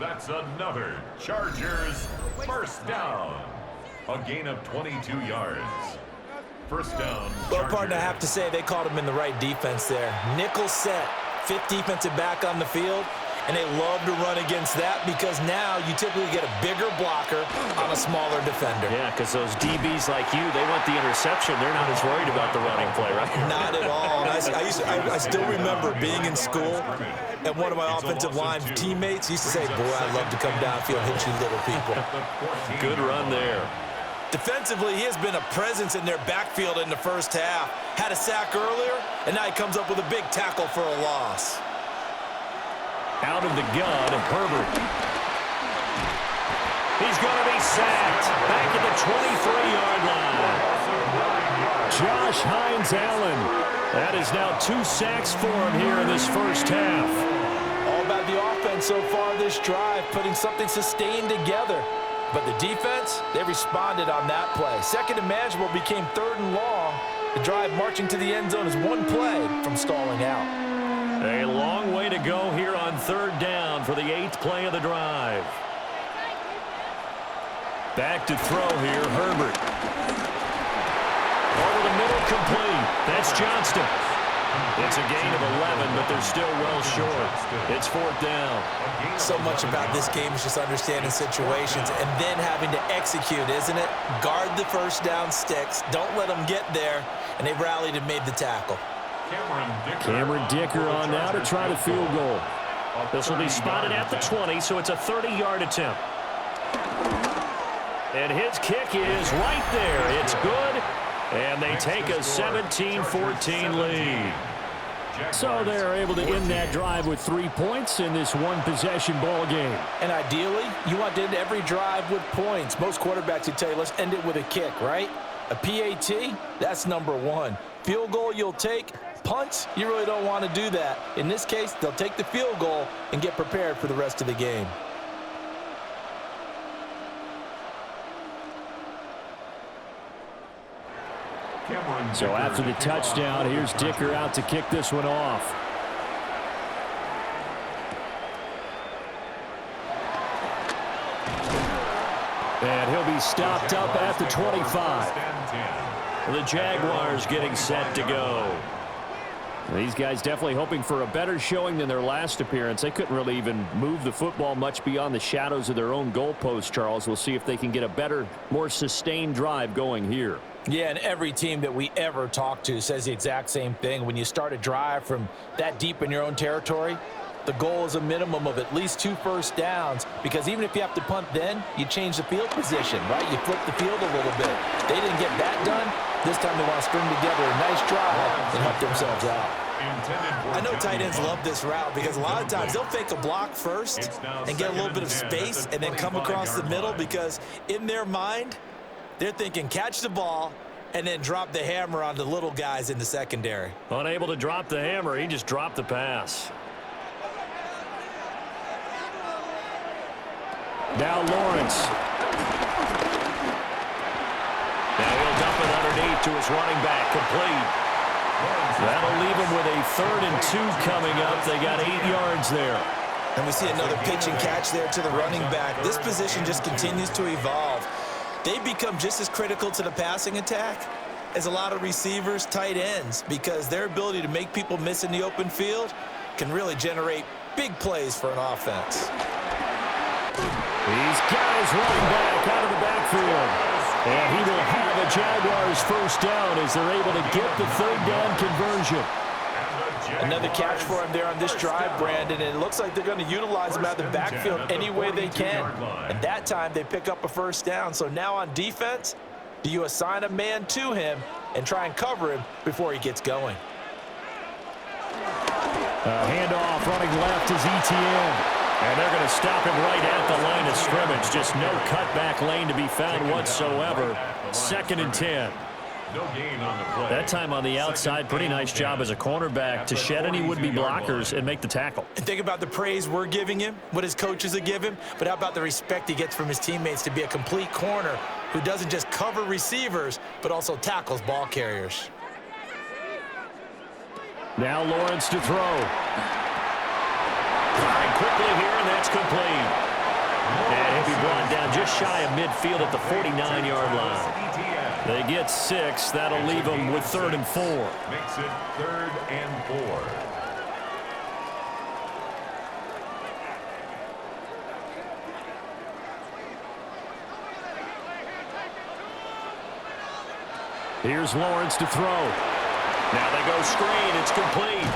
Speaker 3: That's another Chargers first down. A gain of 22 yards. First down.
Speaker 2: Well, partner, I have to say they caught him in the right defense there. Nickel set, 5th defensive back on the field. And they love to run against that because now you typically get a bigger blocker on a smaller defender.
Speaker 1: Yeah, because those DBs like you, they want the interception. They're not as worried about the running play, right?
Speaker 2: Not at all. I still remember being in school, and one of my offensive line teammates used to say, boy, I love to come downfield and hit you little people.
Speaker 1: Good run there.
Speaker 2: Defensively, he has been a presence in their backfield in the first half. Had a sack earlier, and now he comes up with a big tackle for a loss.
Speaker 1: Out of the gun, Herbert. He's going to be sacked back at the 23-yard line. Josh Hines-Allen. That is now 2 sacks for him here in this first half.
Speaker 2: All about the offense done so far this drive, putting something sustained together. But the defense, they responded on that play. Second and manageable became 3rd and long. The drive marching to the end zone is one play from stalling out.
Speaker 1: A long way to go here on 3rd down for the 8th play of the drive. Back to throw here, Herbert. Over the middle, complete. That's Johnston. It's a gain of 11, but they're still well short. It's 4th down.
Speaker 2: So much about this game is just understanding situations and then having to execute, isn't it? Guard the first down sticks. Don't let them get there. And they rallied and made the tackle.
Speaker 1: Cameron Dicker on now to try the field goal. This will be spotted at the 20, so it's a 30-yard attempt. And his kick is right there. It's good. And they take a 17-14 lead. So they're able to end that drive with 3 points in this one-possession ball game.
Speaker 2: And ideally, you want to end every drive with points. Most quarterbacks would tell you, let's end it with a kick, right? A PAT, that's number 1. Field goal you'll take. Punts, you really don't want to do that. In this case, they'll take the field goal and get prepared for the rest of the game.
Speaker 1: So after the touchdown, here's Dicker out to kick this one off. And he'll be stopped up at the 25. The Jaguars getting set to go. These guys definitely hoping for a better showing than their last appearance. They couldn't really even move the football much beyond the shadows of their own goalpost, Charles. We'll see if they can get a better, more sustained drive going here.
Speaker 2: Yeah, and every team that we ever talk to says the exact same thing. When you start a drive from that deep in your own territory, the goal is a minimum of at least 2 first downs, because even if you have to punt then, you change the field position, right? You flip the field a little bit. They didn't get that done. This time they want to string together a nice drive and help themselves out. I know tight ends love this route because a lot of times they'll fake a block first and get a little bit of space and then come across the middle, because in their mind, they're thinking catch the ball and then drop the hammer on the little guys in the secondary.
Speaker 1: Unable to drop the hammer, he just dropped the pass. Now Lawrence. Now he'll dump it underneath to his running back, complete. That'll leave him with a 3rd and 2 coming up. They got 8 yards there.
Speaker 2: And we see another pitch and catch there to the running back. This position just continues to evolve. They become just as critical to the passing attack as a lot of receivers, tight ends, because their ability to make people miss in the open field can really generate big plays for an offense.
Speaker 1: He's got his running back out of the backfield. And he will have a Jaguars first down as they're able to get the 3rd down conversion.
Speaker 2: Another catch for him there on this drive, Brandon, and it looks like they're going to utilize him out of the backfield any way they can. And that time they pick up a first down. So now on defense, do you assign a man to him and try and cover him before he gets going?
Speaker 1: Handoff running left is ETN. And they're going to stop him right at the line of scrimmage. Just no cutback lane to be found whatsoever. 2nd and 10.
Speaker 3: No gain on the play.
Speaker 1: That time on the outside, pretty nice job as a cornerback to shed any would-be blockers and make the tackle.
Speaker 2: And think about the praise we're giving him, what his coaches are giving, but how about the respect he gets from his teammates to be a complete corner who doesn't just cover receivers, but also tackles ball carriers.
Speaker 1: Now Lawrence to throw. Firing quickly here, and that's complete. And he'll be brought down just shy of midfield at the 49-yard line. They get 6. That'll leave them with 3rd and 4.
Speaker 3: Makes it 3rd and 4.
Speaker 1: Here's Lawrence to throw. Now they go screen. It's complete.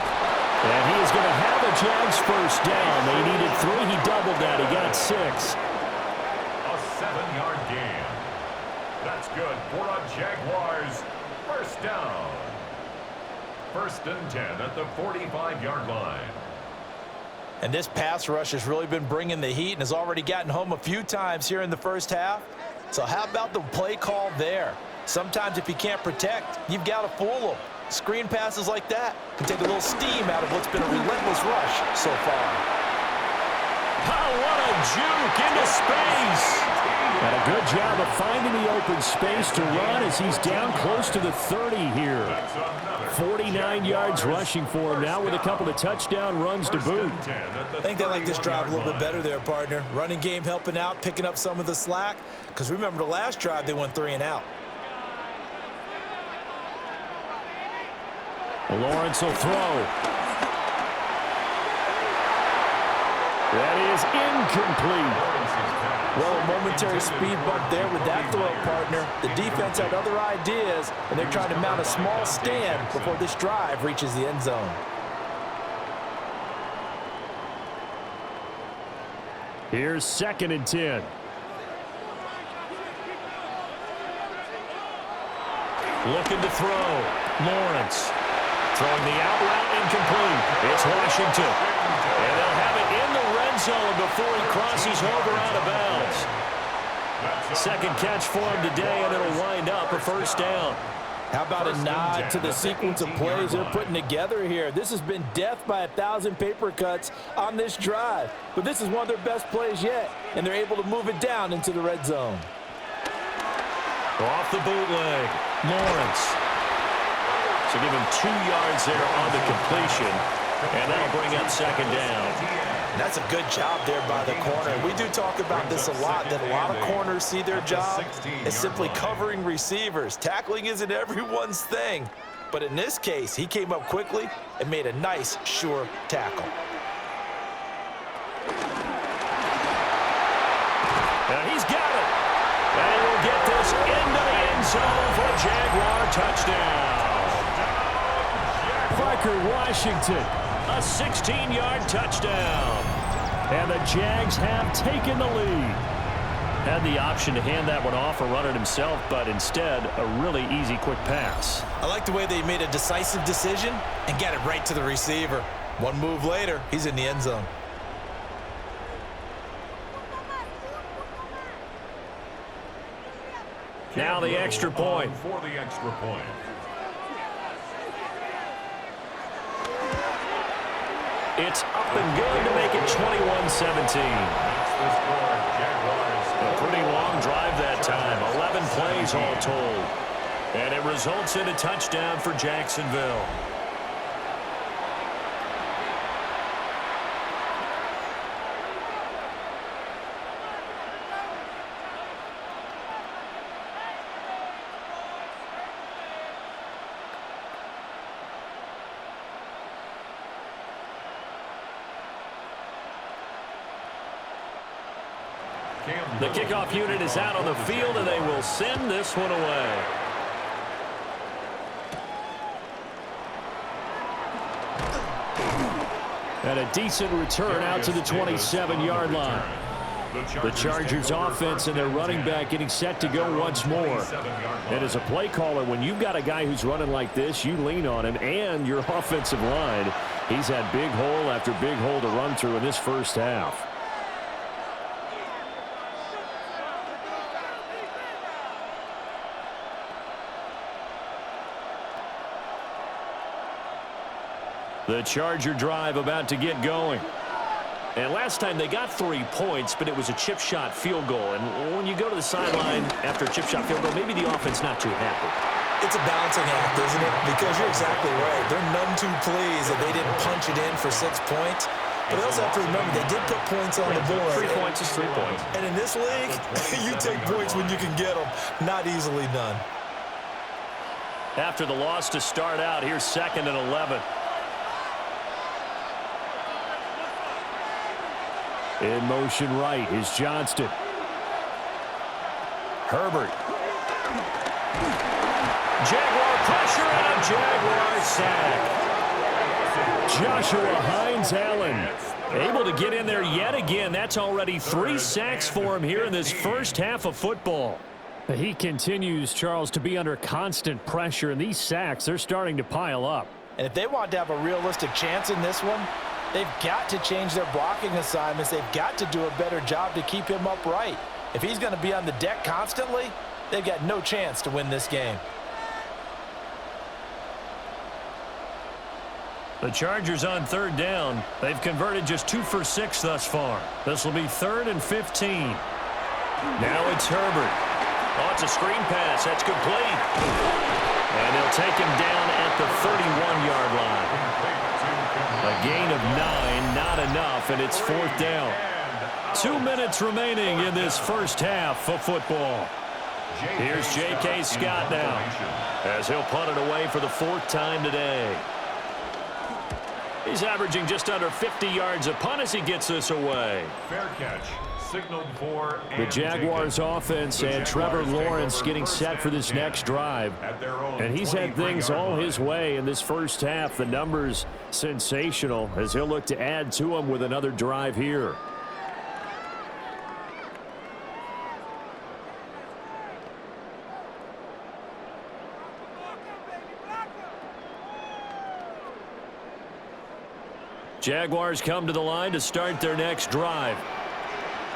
Speaker 1: And he is going to have a Jags first down. They needed 3. He doubled that. He got 6.
Speaker 3: A 7-yard gain. That's good for a Jaguars first down. 1st and 10 at the 45-yard line.
Speaker 2: And this pass rush has really been bringing the heat and has already gotten home a few times here in the first half. So how about the play call there? Sometimes if you can't protect, you've got to fool them. Screen passes like that can take a little steam out of what's been a relentless rush so far.
Speaker 1: Oh, what a juke into space. And a good job of finding the open space to run as he's down close to the 30 here. 49 yards rushing for him now with a couple of touchdown runs to boot.
Speaker 2: I think they like this drive a little bit better there, partner. Running game helping out, picking up some of the slack. Because remember the last drive, they went 3 and out.
Speaker 1: Lawrence will throw. That is incomplete.
Speaker 2: Well, a momentary speed bump there with that throw, partner. The defense had other ideas, and they're trying to mount a small stand before this drive reaches the end zone.
Speaker 1: Here's 2nd and 10. Looking to throw. Lawrence. Throwing the out route incomplete. It's Washington. And they'll have it in the red zone before he crosses over out of bounds. Second catch for him today, and it'll wind up a first down.
Speaker 2: How about a nod to the sequence of plays they're putting together here? This has been death by 1,000 paper cuts on this drive. But this is one of their best plays yet, and they're able to move it down into the red zone.
Speaker 1: Off the bootleg. Lawrence. So give him 2 yards there on the completion, and that'll bring up 2nd down.
Speaker 2: That's a good job there by the corner. We do talk about this a lot, that a lot of corners see their job as simply covering receivers. Tackling isn't everyone's thing. But in this case, he came up quickly and made a nice, sure tackle.
Speaker 1: And he's got it. And we'll get this into the end zone for a Jaguar touchdown. Parker Washington, a 16-yard touchdown. And the Jags have taken the lead. Had the option to hand that one off or run it himself, but instead, a really easy, quick pass.
Speaker 2: I like the way they made a decisive decision and got it right to the receiver. One move later, he's in the end zone.
Speaker 1: Now the extra point.
Speaker 3: For the extra point.
Speaker 1: It's up and good to make it 21-17. A pretty long drive that time. 11 plays all told. And it results in a touchdown for Jacksonville. The kickoff unit is out on the field, and they will send this one away. And a decent return out to the 27-yard line. The Chargers offense and their running back getting set to go once more. And as a play caller, when you've got a guy who's running like this, you lean on him and your offensive line. He's had big hole after big hole to run through in this first half. The Charger drive about to get going. And last time they got 3 points, but it was a chip shot field goal. And when you go to the sideline after a chip shot field goal, maybe the offense not too happy.
Speaker 2: It's a balancing act, isn't it? Because you're exactly right. They're none too pleased that they didn't punch it in for 6 points. But they also have to remember they did put points on the board.
Speaker 1: 3 points is 3 points.
Speaker 2: And in this league, you take points when you can get them. Not easily done.
Speaker 1: After the loss to start out, here's 2nd and 11. In motion right is Johnston. Herbert. Jaguar pressure and a Jaguar sack. Joshua Hines-Allen able to get in there yet again. That's already 3 sacks for him here in this first half of football. He continues, Charles, to be under constant pressure, and these sacks, they're starting to pile up.
Speaker 2: And if they want to have a realistic chance in this one, they've got to change their blocking assignments. They've got to do a better job to keep him upright. If he's going to be on the deck constantly, they've got no chance to win this game.
Speaker 1: The Chargers on third down. They've converted just 2 for 6 thus far. This will be 3rd and 15. Now it's Herbert. Oh, it's a screen pass. That's complete. And they'll take him down at the 31-yard line. A gain of 9, not enough, and it's 4th down. 2 minutes remaining in this first half of football. Here's J.K. Scott now, as he'll punt it away for the 4th time today. He's averaging just under 50 yards a punt as he gets this away.
Speaker 3: Fair catch. Signaled for
Speaker 1: the Jaguars offense and Trevor Lawrence getting set for this next drive. And he's had things all his way in this first half. The numbers sensational as he'll look to add to them with another drive here. Jaguars come to the line to start their next drive.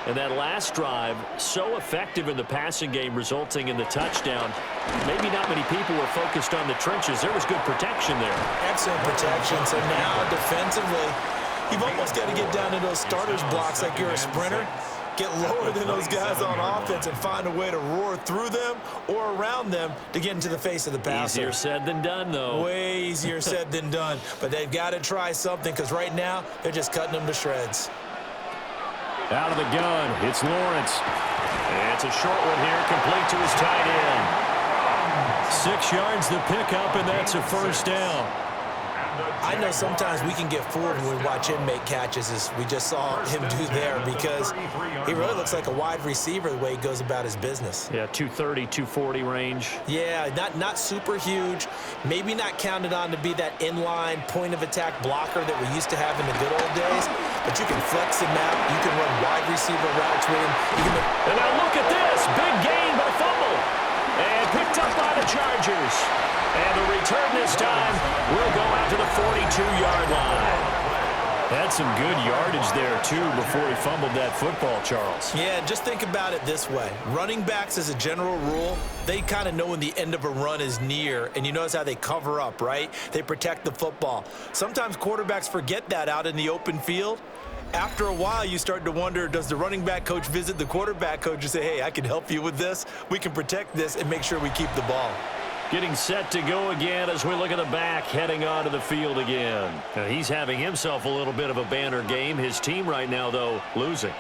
Speaker 1: And that last drive, so effective in the passing game, resulting in the touchdown. Maybe not many people were focused on the trenches. There was good protection there.
Speaker 2: Excellent protection. So now defensively, you've almost got to get down to those starters blocks like you're a sprinter. Get lower than those guys on offense and find a way to roar through them or around them to get into the face of the passer.
Speaker 1: Easier said than done, though.
Speaker 2: Way easier said than done. But they've got to try something because right now they're just cutting them to shreds.
Speaker 1: Out of the gun, it's Lawrence. And it's a short one here, complete to his tight end. 6 yards the pickup, and that's a first down.
Speaker 2: I know sometimes we can get fooled when we watch him make catches, as we just saw him do there, because he really looks like a wide receiver the way he goes about his business.
Speaker 1: Yeah, 230, 240 range.
Speaker 2: Yeah, not super huge. Maybe not counted on to be that inline point-of-attack blocker that we used to have in the good old days, but you can flex him out. You can run wide receiver routes with him.
Speaker 1: And now look at this. Big gain by fumble. And picked up by the Chargers. And the return this time will go out to the 42-yard line. That's some good yardage there, too, before he fumbled that football, Charles.
Speaker 2: Yeah, just think about it this way. Running backs, as a general rule, they kind of know when the end of a run is near, and you notice how they cover up, right? They protect the football. Sometimes quarterbacks forget that out in the open field. After a while, you start to wonder, does the running back coach visit the quarterback coach and say, hey, I can help you with this. We can protect this and make sure we keep the ball.
Speaker 1: Getting set to go again as we look at the back, heading onto the field again. Now, he's having himself a little bit of a banner game. His team right now, though, losing.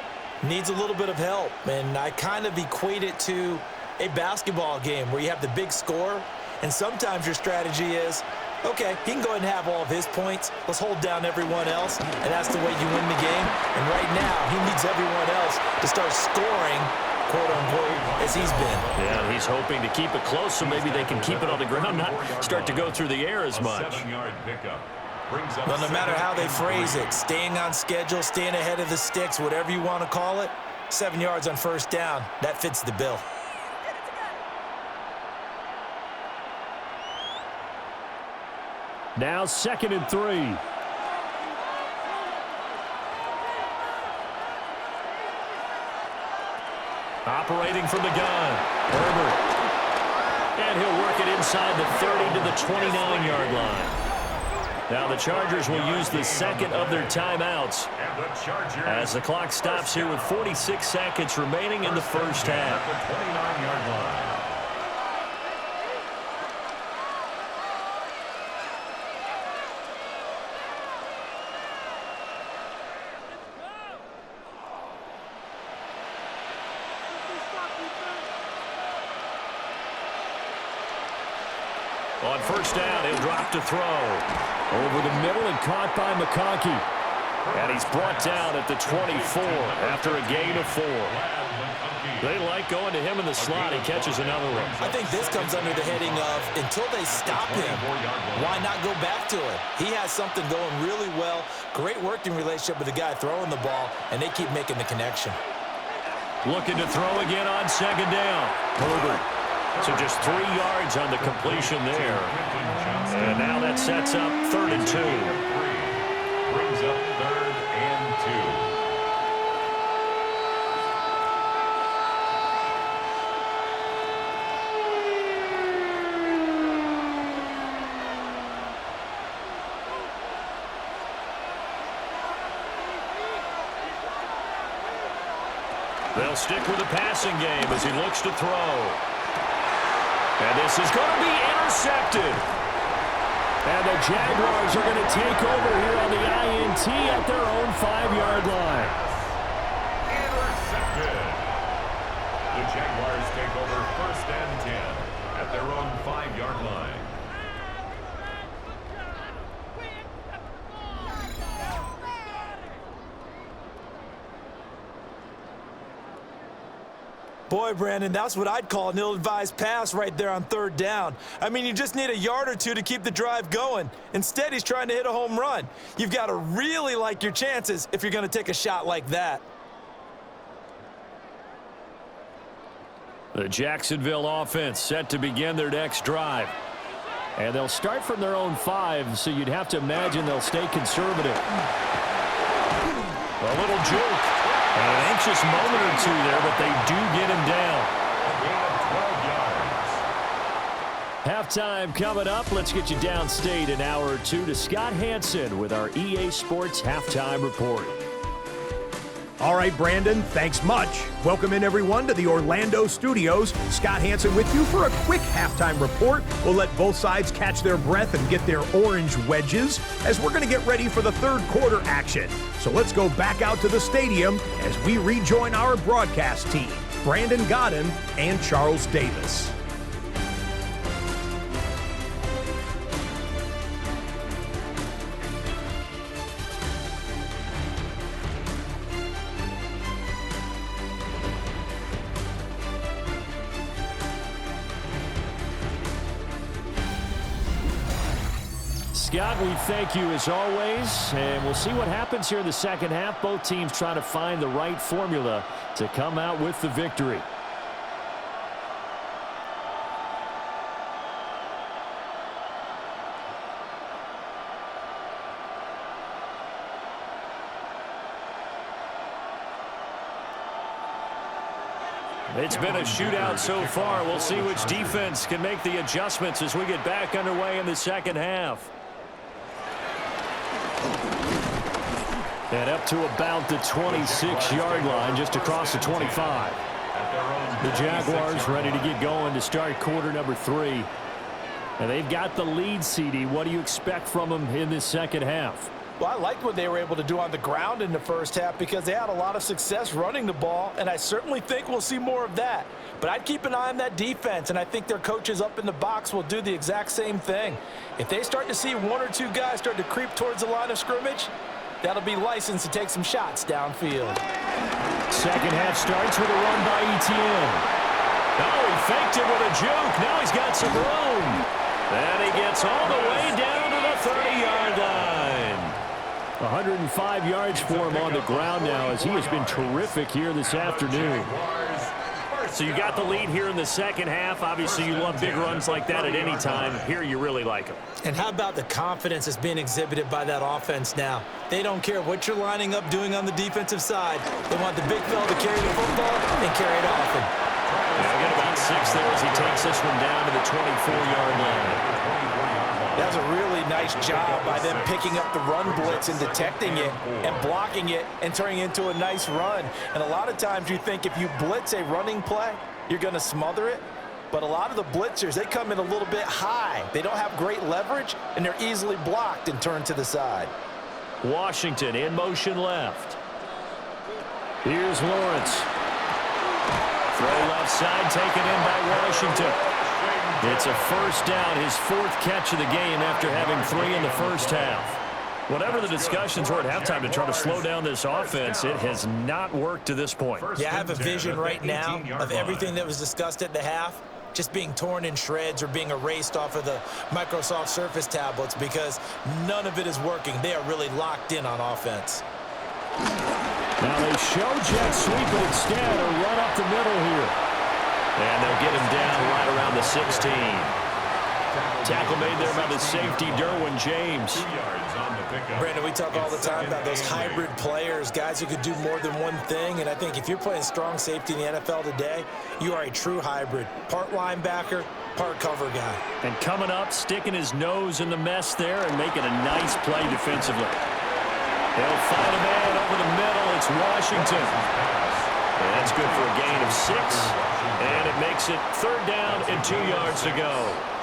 Speaker 2: Needs a little bit of help, and I kind of equate it to a basketball game where you have the big score, and sometimes your strategy is, okay, he can go ahead and have all of his points. Let's hold down everyone else, and that's the way you win the game. And right now, he needs everyone else to start scoring, quote-unquote, as he's been.
Speaker 1: Yeah, and he's hoping to keep it close so maybe they can keep it on the ground, not start to go through the air as much.
Speaker 2: Well, no matter how they phrase it, staying on schedule, staying ahead of the sticks, whatever you want to call it, 7 yards on first down, that fits the bill.
Speaker 1: Now 2nd and 3. Operating from the gun, Herbert. And he'll work it inside the 30 to the 29-yard line. Now the Chargers will use the second of their timeouts as the clock stops here with 46 seconds remaining in the first half.
Speaker 3: The 29-yard line.
Speaker 1: On first down, he'll drop to throw. Over the middle and caught by McConkey. And he's brought down at the 24 after a gain of 4. They like going to him in the slot. He catches another one.
Speaker 2: I think this comes under the heading of, until they stop him, why not go back to it? He has something going really well. Great working relationship with the guy throwing the ball, and they keep making the connection.
Speaker 1: Looking to throw again on second down. Herbert. So just 3 yards on the completion there. And now that sets up 3rd and 2.
Speaker 3: Brings up 3rd and 2.
Speaker 1: They'll stick with the passing game as he looks to throw. And this is going to be intercepted. And the Jaguars are going to take over here on the INT at their own 5-yard line.
Speaker 3: Intercepted. The Jaguars take over 1st and 10 at their own 5-yard line.
Speaker 2: Boy, Brandon, that's what I'd call an ill-advised pass right there on 3rd down. I mean, you just need a yard or two to keep the drive going. Instead, he's trying to hit a home run. You've got to really like your chances if you're going to take a shot like that.
Speaker 1: The Jacksonville offense set to begin their next drive. And they'll start from their own 5, so you'd have to imagine they'll stay conservative. A little juke. And an anxious moment or two there, but they do get him down.
Speaker 3: A gain of 12 yards.
Speaker 1: Halftime coming up. Let's get you downstate an hour or two to Scott Hansen with our EA Sports Halftime Report.
Speaker 4: All right, Brandon, thanks much. Welcome in, everyone, to the Orlando studios. Scott Hansen with you for a quick halftime report. We'll let both sides catch their breath and get their orange wedges as we're going to get ready for the 3rd quarter action. So let's go back out to the stadium as we rejoin our broadcast team, Brandon Godden and Charles Davis.
Speaker 1: Scott, we thank you as always, and we'll see what happens here in the second half. Both teams trying to find the right formula to come out with the victory. It's been a shootout so far. We'll see which defense can make the adjustments as we get back underway in the second half. And up to about the 26-yard line, just across the 25. The Jaguars ready to get going to start quarter number 3. And they've got the lead, CD. What do you expect from them in this second half?
Speaker 2: Well, I liked what they were able to do on the ground in the first half because they had a lot of success running the ball, and I certainly think we'll see more of that. But I'd keep an eye on that defense, and I think their coaches up in the box will do the exact same thing. If they start to see 1 or 2 guys start to creep towards the line of scrimmage, that'll be licensed to take some shots downfield.
Speaker 1: Second half starts with a run by Etienne. Oh, he faked it with a juke. Now he's got some room. And he gets all the way down to the 30-yard line. 105 yards for him on the ground now as he has been terrific here this afternoon. So you got the lead here in the second half. Obviously, you love big runs like that at any time. Here, you really like them.
Speaker 2: And how about the confidence that's being exhibited by that offense now? They don't care what you're lining up doing on the defensive side. They want the big fella to carry the football and carry it often.
Speaker 1: Yeah, I got about 6 there as he takes this one down to the 24-yard line.
Speaker 2: That was a really nice job by them picking up the run blitz and detecting it and blocking it and turning it into a nice run. And a lot of times you think if you blitz a running play, you're going to smother it. But a lot of the blitzers, they come in a little bit high. They don't have great leverage, and they're easily blocked and turned to the side.
Speaker 1: Washington in motion left. Here's Lawrence. Throw left side taken in by Washington. It's a first down, his 4th catch of the game after having 3 in the first half. Whatever the discussions were at halftime to try to slow down this offense, it has not worked to this point.
Speaker 2: Yeah, I have a vision right now of everything that was discussed at the half just being torn in shreds or being erased off of the Microsoft Surface tablets because none of it is working. They are really locked in on offense.
Speaker 1: Now they show jet sweep, but instead a run up the middle here. And they'll get him down right around the 16. Tackle made there by the safety, Derwin James.
Speaker 2: Brandon, we talk all the time about those hybrid players, guys who could do more than one thing. And I think if you're playing strong safety in the NFL today, you are a true hybrid. Part linebacker, part cover guy.
Speaker 1: And coming up, sticking his nose in the mess there and making a nice play defensively. They'll find a man over the middle. It's Washington. And that's good for a gain of 6. And it makes it 3rd down and 2 yards to go.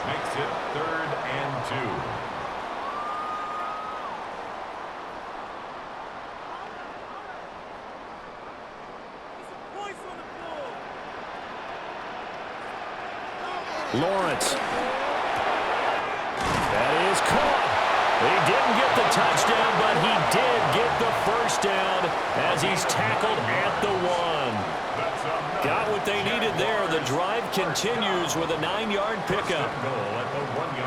Speaker 3: Makes it 3rd and 2.
Speaker 1: Lawrence. That is caught. He didn't get the touchdown, but he did get the 1st down as he's tackled at the 1. Got what they needed there. The drive continues with a 9-yard pickup.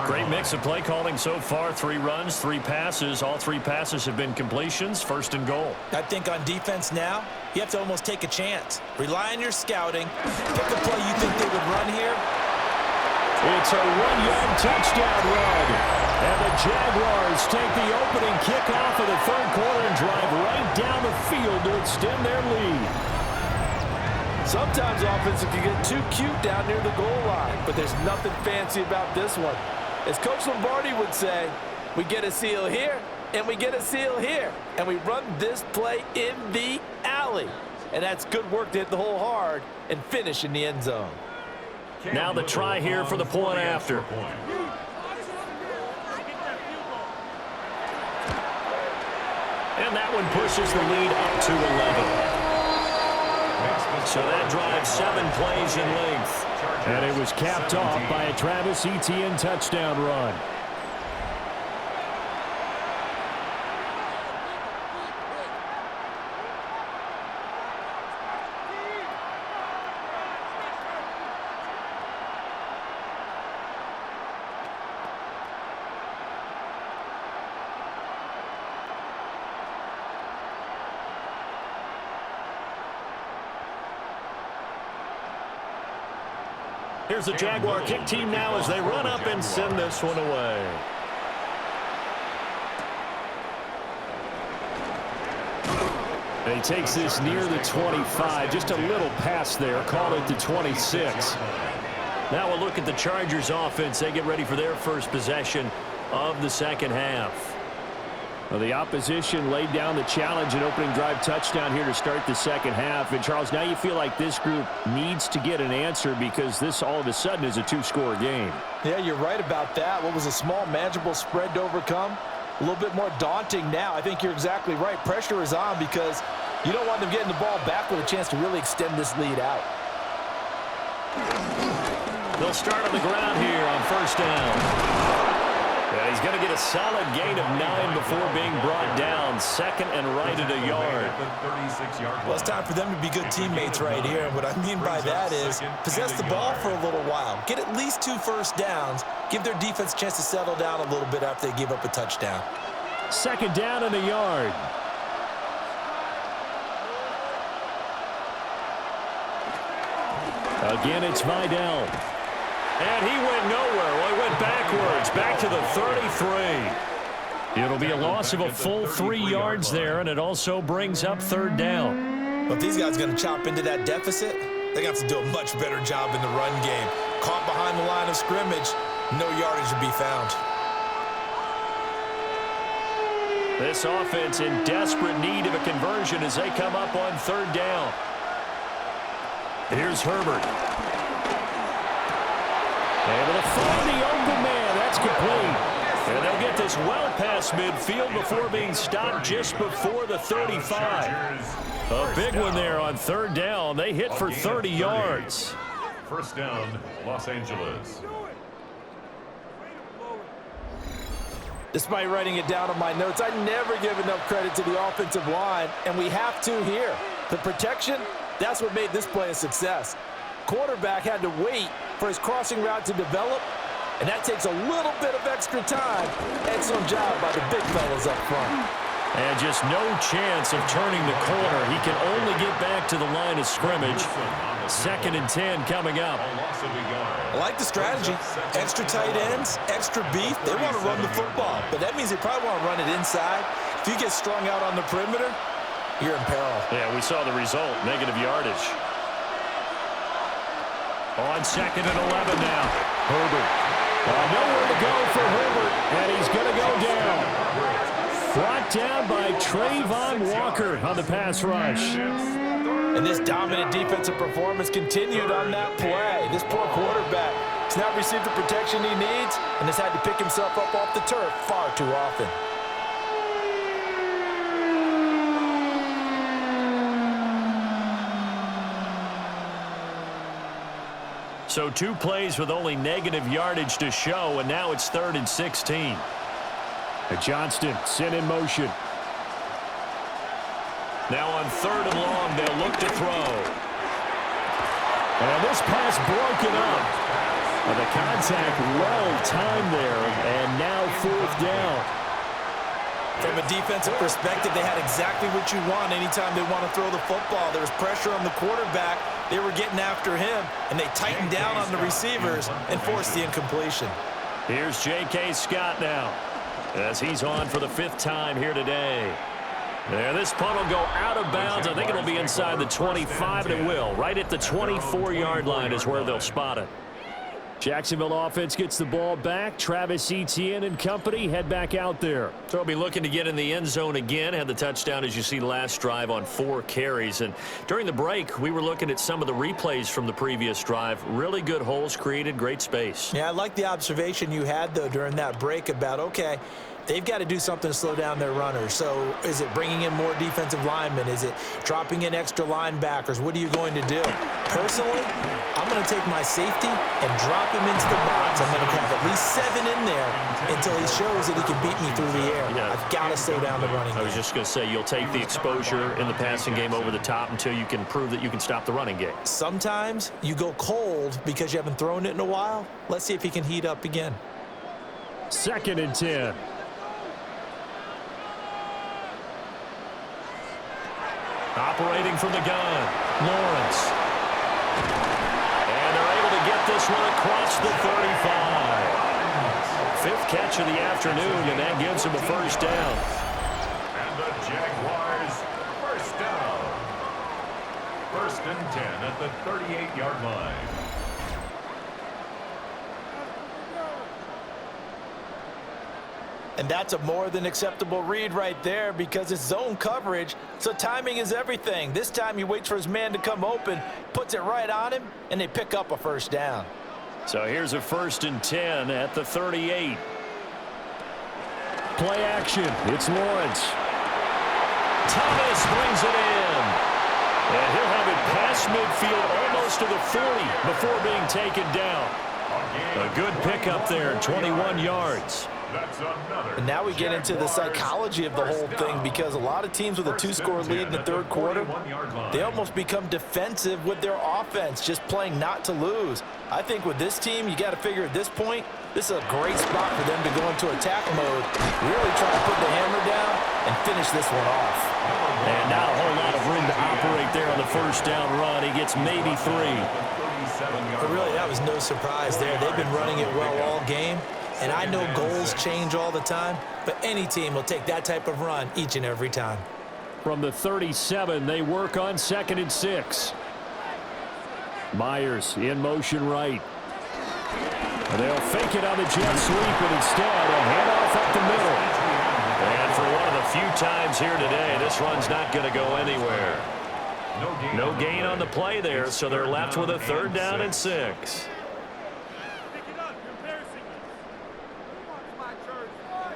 Speaker 1: Great mix of play calling so far. 3 runs, 3 passes. All 3 passes have been completions. 1st and goal.
Speaker 2: I think on defense now, you have to almost take a chance. Rely on your scouting. Pick a play you think they would run here.
Speaker 1: It's a 1-yard touchdown run. And the Jaguars take the opening kickoff of the 3rd quarter and drive right down the field to extend their lead.
Speaker 2: Sometimes offenses can get too cute down near the goal line, but there's nothing fancy about this one. As Coach Lombardi would say, we get a seal here, and we get a seal here, and we run this play in the alley. And that's good work to hit the hole hard and finish in the end zone.
Speaker 1: Now the try here for the point after. And that one pushes the lead up to 11. So that drives 7 plays in length. And it was capped off by a Travis Etienne touchdown run. Here's the Jaguar kick team now as they run up and send this one away. And he takes this near the 25. Just a little pass there. Call it the 26. Now we'll look at the Chargers offense. They get ready for their first possession of the 2nd half. Well, the opposition laid down the challenge and opening drive touchdown here to start the 2nd half. And, Charles, now you feel like this group needs to get an answer because this all of a sudden is a 2-score game.
Speaker 2: Yeah, you're right about that. What was a small, manageable spread to overcome? A little bit more daunting now. I think you're exactly right. Pressure is on because you don't want them getting the ball back with a chance to really extend this lead out.
Speaker 1: They'll start on the ground here on 1st down. Yeah, he's going to get a solid gain of 9 before being brought down. 2nd and right at a yard.
Speaker 2: Well, it's time for them to be good teammates right here. And what I mean by that is possess the ball for a little while. Get at least 2 first downs. Give their defense a chance to settle down a little bit after they give up a touchdown.
Speaker 1: 2nd down and a yard. Again, it's Vidal. And he went nowhere. Well, he went backwards, back to the 33. It'll be a loss of a full 3 yards there, and it also brings up 3rd down.
Speaker 2: But if these guys are going to chop into that deficit, they're going to have to do a much better job in the run game. Caught behind the line of scrimmage, no yardage to be found.
Speaker 1: This offense in desperate need of a conversion as they come up on 3rd down. Here's Herbert. Able to find the open man. That's complete. And they'll get this well past midfield before being stopped just before the 35. A big one there on 3rd down. They hit for 30 yards.
Speaker 3: 1st down, Los Angeles.
Speaker 2: Despite writing it down on my notes, I never give enough credit to the offensive line, and we have to here. The protection, that's what made this play a success. Quarterback had to wait for his crossing route to develop, and that takes a little bit of extra time. Excellent job by the big fellas up front.
Speaker 1: And just no chance of turning the corner. He can only get back to the line of scrimmage. 2nd and 10 coming up.
Speaker 2: I like the strategy. Extra tight ends, extra beef. They want to run the football, but that means they probably want to run it inside. If you get strung out on the perimeter, you're in peril.
Speaker 1: Yeah, we saw the result, negative yardage. On 2nd and 11 now. Herbert. Nowhere to go for Herbert, and he's going to go down. Brought down by Trayvon Walker on the pass rush.
Speaker 2: And this dominant defensive performance continued on that play. This poor quarterback has not received the protection he needs and has had to pick himself up off the turf far too often.
Speaker 1: So 2 plays with only negative yardage to show, and now it's 3rd and 16. Johnston sent in motion. Now on 3rd and long, they'll look to throw. And this pass broken up. The contact well timed there, and now 4th down.
Speaker 2: From a defensive perspective, they had exactly what you want anytime they want to throw the football. There was pressure on the quarterback. They were getting after him, and they tightened down on the receivers and forced the incompletion.
Speaker 1: Here's J.K. Scott now, as he's on for the 5th time here today. There, this punt will go out of bounds. I think it'll be inside the 25, and it will. Right at the 24-yard line is where they'll spot it. Jacksonville offense gets the ball back. Travis Etienne and company head back out there. So he'll be looking to get in the end zone again. Had the touchdown, as you see, last drive on 4 carries. And during the break, we were looking at some of the replays from the previous drive. Really good holes created, great space.
Speaker 2: Yeah, I like the observation you had, though, during that break about, okay, they've got to do something to slow down their runners. So is it bringing in more defensive linemen? Is it dropping in extra linebackers? What are you going to do? Personally, I'm going to take my safety and drop him into the box. I'm going to have at least 7 in there until he shows that he can beat me through the air. Yeah. I've got to slow down the running game.
Speaker 1: I was just going to say, you'll take the exposure in the passing game over the top until you can prove that you can stop the running game.
Speaker 2: Sometimes you go cold because you haven't thrown it in a while. Let's see if he can heat up again.
Speaker 1: 2nd and 10. Operating from the gun, Lawrence. And they're able to get this one across the 35. 5th catch of the afternoon, and that gives them a 1st down.
Speaker 3: And the Jaguars, 1st down. 1st and 10 at the 38-yard line.
Speaker 2: And that's a more than acceptable read right there because it's zone coverage, so timing is everything. This time he waits for his man to come open, puts it right on him, and they pick up a 1st down.
Speaker 1: So here's a 1st and 10 at the 38. Play action. It's Lawrence. Thomas brings it in. And he'll have it past midfield almost to the 40 before being taken down. A good pickup there, 21 yards.
Speaker 2: And now we get into the psychology of the whole thing because a lot of teams with a 2-score lead in the 3rd quarter, they almost become defensive with their offense, just playing not to lose. I think with this team, you got to figure at this point, this is a great spot for them to go into attack mode, really try to put the hammer down and finish this one off.
Speaker 1: And not a whole lot of room to operate there on the 1st down run. He gets maybe 3.
Speaker 2: But really, that was no surprise there. They've been running it well all game. And I know goals change all the time, but any team will take that type of run each and every time.
Speaker 1: From the 37, they work on 2nd and 6. Myers in motion right. And they'll fake it on the jet sweep, but instead a handoff up the middle. And for one of the few times here today, this run's not going to go anywhere. No gain on the play there, so they're left with a 3rd down and 6.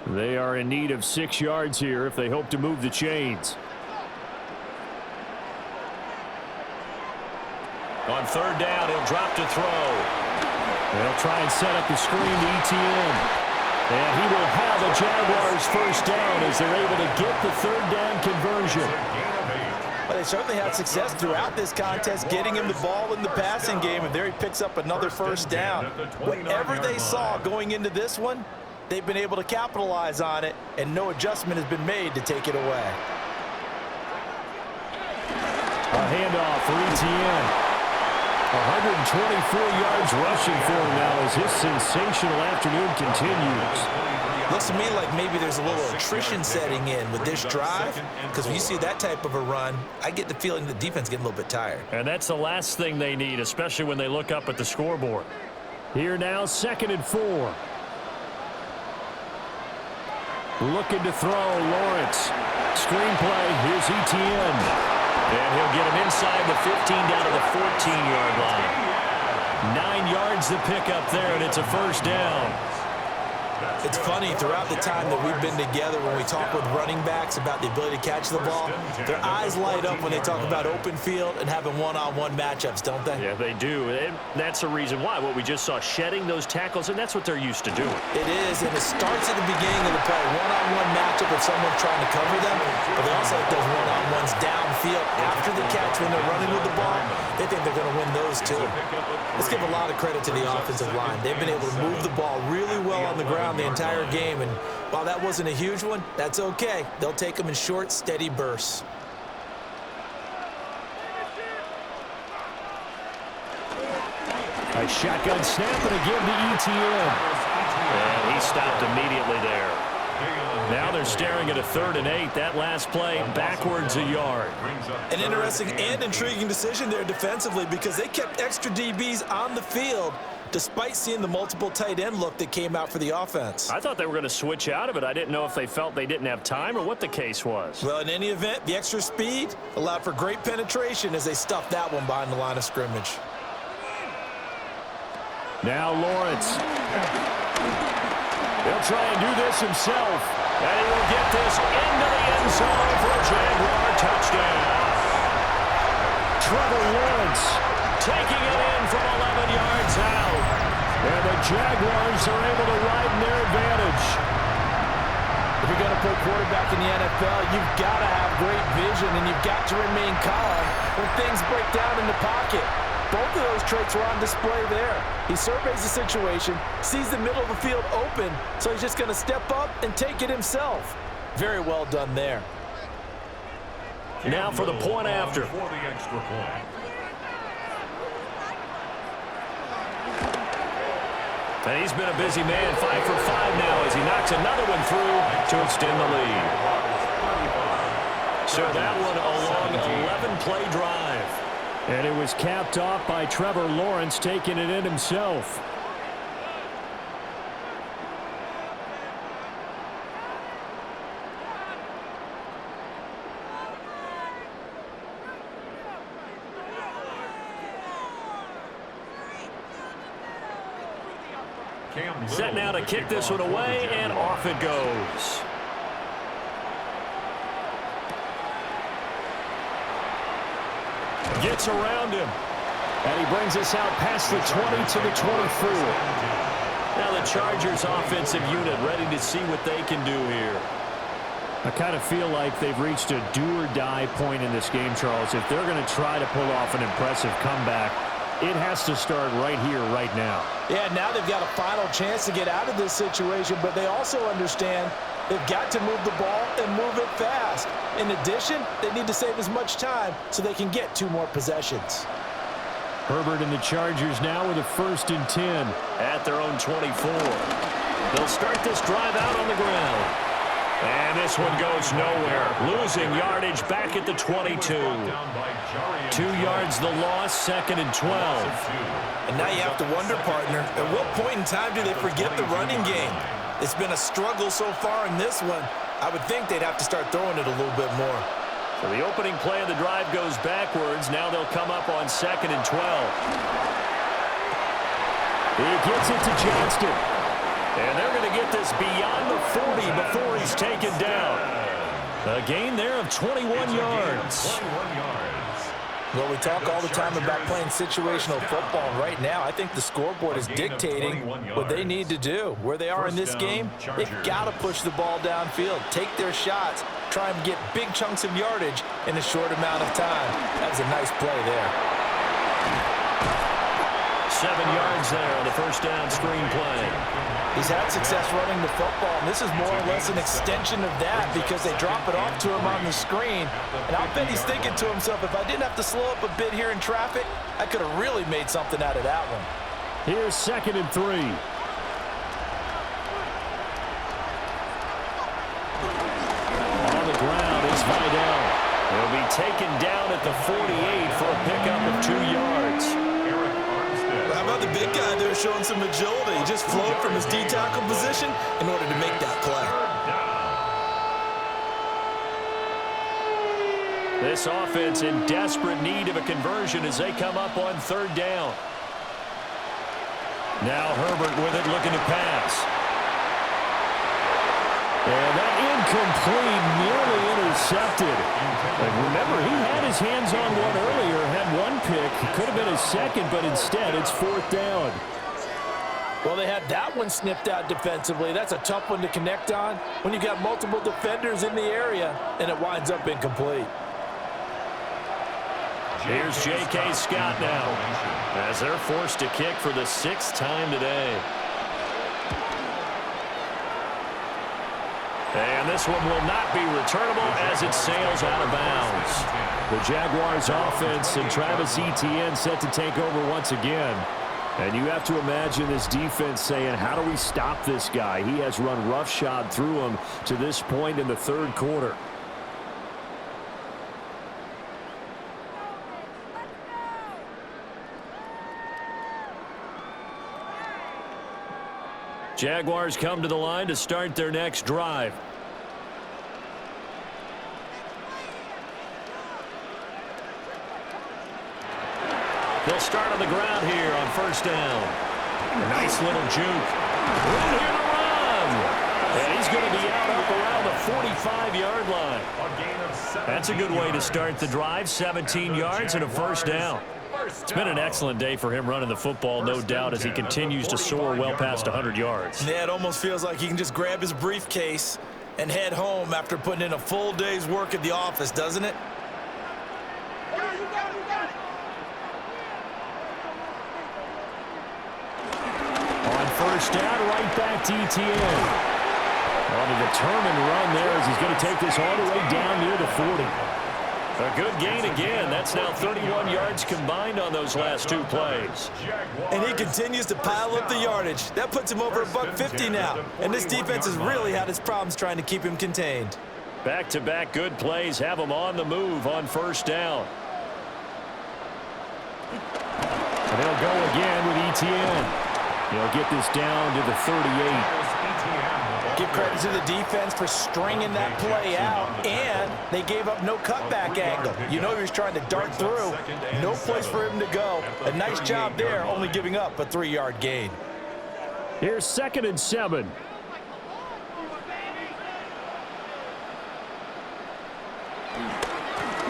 Speaker 1: They are in need of 6 yards here if they hope to move the chains. On 3rd down, he'll drop to throw. They'll try and set up the screen to Etienne. And he will have the Jaguars 1st down as they're able to get the 3rd down conversion.
Speaker 2: Well, they certainly had success throughout this contest getting him the ball in the passing game, and there he picks up another 1st down. Whatever they saw going into this one, they've been able to capitalize on it, and no adjustment has been made to take it away.
Speaker 1: A handoff for Etienne. 124 yards rushing for him now as his sensational afternoon continues.
Speaker 2: Looks to me like maybe there's a little attrition setting in with this drive, because when you see that type of a run, I get the feeling the defense getting a little bit tired.
Speaker 1: And that's the last thing they need, especially when they look up at the scoreboard. Here now, 2nd and 4. Looking to throw, Lawrence. Screenplay, here's Etienne. And he'll get him inside the 15 down to the 14-yard line. 9 yards to pick up there, and it's a first down.
Speaker 2: It's funny, throughout the time that we've been together, when we talk with running backs about the ability to catch the ball, their eyes light up when they talk about open field and having one-on-one matchups, don't they?
Speaker 1: Yeah, they do. And that's the reason why. What we just saw, shedding those tackles, and that's what they're used to doing.
Speaker 2: It is, and it starts at the beginning of the play. One-on-one matchup if someone's trying to cover them, but they also like those one-on-ones downfield after the catch when they're running with the ball. They think they're going to win those, too. Let's give a lot of credit to the offensive line. They've been able to move the ball really well on the ground the entire game, and while that wasn't a huge one, that's okay. They'll take them in short, steady bursts.
Speaker 1: A shotgun snap and a give to ETN. And he stopped immediately there. Now they're staring at a 3rd and 8. That last play, backwards a yard.
Speaker 2: An interesting and intriguing decision there defensively because they kept extra DBs on the field despite seeing the multiple tight end look that came out for the offense.
Speaker 1: I thought they were going to switch out of it. I didn't know if they felt they didn't have time or what the case was.
Speaker 2: Well, in any event, the extra speed allowed for great penetration as they stuffed that one behind the line of scrimmage.
Speaker 1: Now Lawrence. He'll try and do this himself. And he will get this into the end zone for a Jaguar touchdown. Trevor Lawrence taking it in from 11 yards out. And the Jaguars are able to widen their advantage.
Speaker 2: If you're going to play quarterback in the NFL, you've got to have great vision and you've got to remain calm when things break down in the pocket. Both of those traits were on display there. He surveys the situation, sees the middle of the field open, so he's just going to step up and take it himself. Very well done there.
Speaker 1: Now for the point after.
Speaker 3: For the extra point.
Speaker 1: And he's been a busy man, 5 for 5 now as he knocks another one through to extend the lead. So that one a long 11-play drive. And it was capped off by Trevor Lawrence taking it in himself. Set now to kick this one away, and off it goes. Gets around him. And he brings us out past the 20 to the 24. Now the Chargers offensive unit ready to see what they can do here. I kind of feel like they've reached a do-or-die point in this game, Charles. If they're going to try to pull off an impressive comeback, it has to start right here, right now.
Speaker 2: Yeah, now they've got a final chance to get out of this situation, but they also understand they've got to move the ball and move it fast. In addition, they need to save as much time so they can get 2 more possessions.
Speaker 1: Herbert and the Chargers now with a 1st and 10 at their own 24. They'll start this drive out on the ground. And this one goes nowhere. Losing yardage back at the 22. 2 yards the loss, 2nd and 12.
Speaker 2: And now you have to wonder, partner, at what point in time do they forget the running game? It's been a struggle so far in this one. I would think they'd have to start throwing it a little bit more.
Speaker 1: So the opening play of the drive goes backwards. Now they'll come up on 2nd and 12. He gets it to Johnston. And they're going to get this beyond the 40 before he's taken down. A gain there of 21 yards.
Speaker 2: Well, we talk all the time about playing situational football, and right now I think the scoreboard is dictating what they need to do. Where they are in this game, they've got to push the ball downfield, take their shots, try and get big chunks of yardage in a short amount of time. That was a nice play there.
Speaker 1: 7 yards there on the first down screen play.
Speaker 2: He's had success running the football, and this is more or less an extension of that because they drop it off to him on the screen. And I'll bet he's thinking to himself, if I didn't have to slow up a bit here in traffic, I could have really made something out of that one.
Speaker 1: Here's 2nd and 3. On the ground is Vidal. He'll be taken down at the 48 for a pickup of 2 yards.
Speaker 2: How about the big guy there showing some agility? He just flowed from his D-tackle position in order to make that play.
Speaker 1: This offense in desperate need of a conversion as they come up on third down. Now Herbert with it, looking to pass. And that incomplete, nearly intercepted. And remember, he had his hands on one earlier, had one pick. Could have been his second, but instead it's fourth down.
Speaker 2: Well, they had that one snipped out defensively. That's a tough one to connect on when you've got multiple defenders in the area, and it winds up incomplete.
Speaker 1: Here's J.K. Scott now, as they're forced to kick for the sixth time today. And this one will not be returnable as it sails out of bounds. The Jaguars offense and Travis Etienne set to take over once again. And you have to imagine this defense saying, how do we stop this guy? He has run roughshod through him to this point in the third quarter. Jaguars come to the line to start their next drive. They'll start on the ground here on first down. A nice little juke. Room here to run. And he's going to be out up around the 45-yard line. That's a good way to start the drive. 17 yards and a first down. It's been an excellent day for him running the football, no doubt, as he continues to soar well past 100 yards.
Speaker 2: Yeah, it almost feels like he can just grab his briefcase and head home after putting in a full day's work at the office, doesn't it?
Speaker 1: On first down, right back to Etienne. On a determined run there as he's going to take this all the way down near the 40. A good gain again. That's now 31 yards combined on those last two plays.
Speaker 2: And he continues to pile up the yardage. That puts him over $150 now. And this defense has really had its problems trying to keep him contained.
Speaker 1: Back-to-back good plays have him on the move on first down. And they'll go again with Etienne. He'll get this down to the 38.
Speaker 2: Give credit to the defense for stringing that play out, and they gave up no cutback angle. You know he was trying to dart through. No place for him to go. A nice job there, only giving up a 3-yard gain.
Speaker 1: Here's 2nd and 7.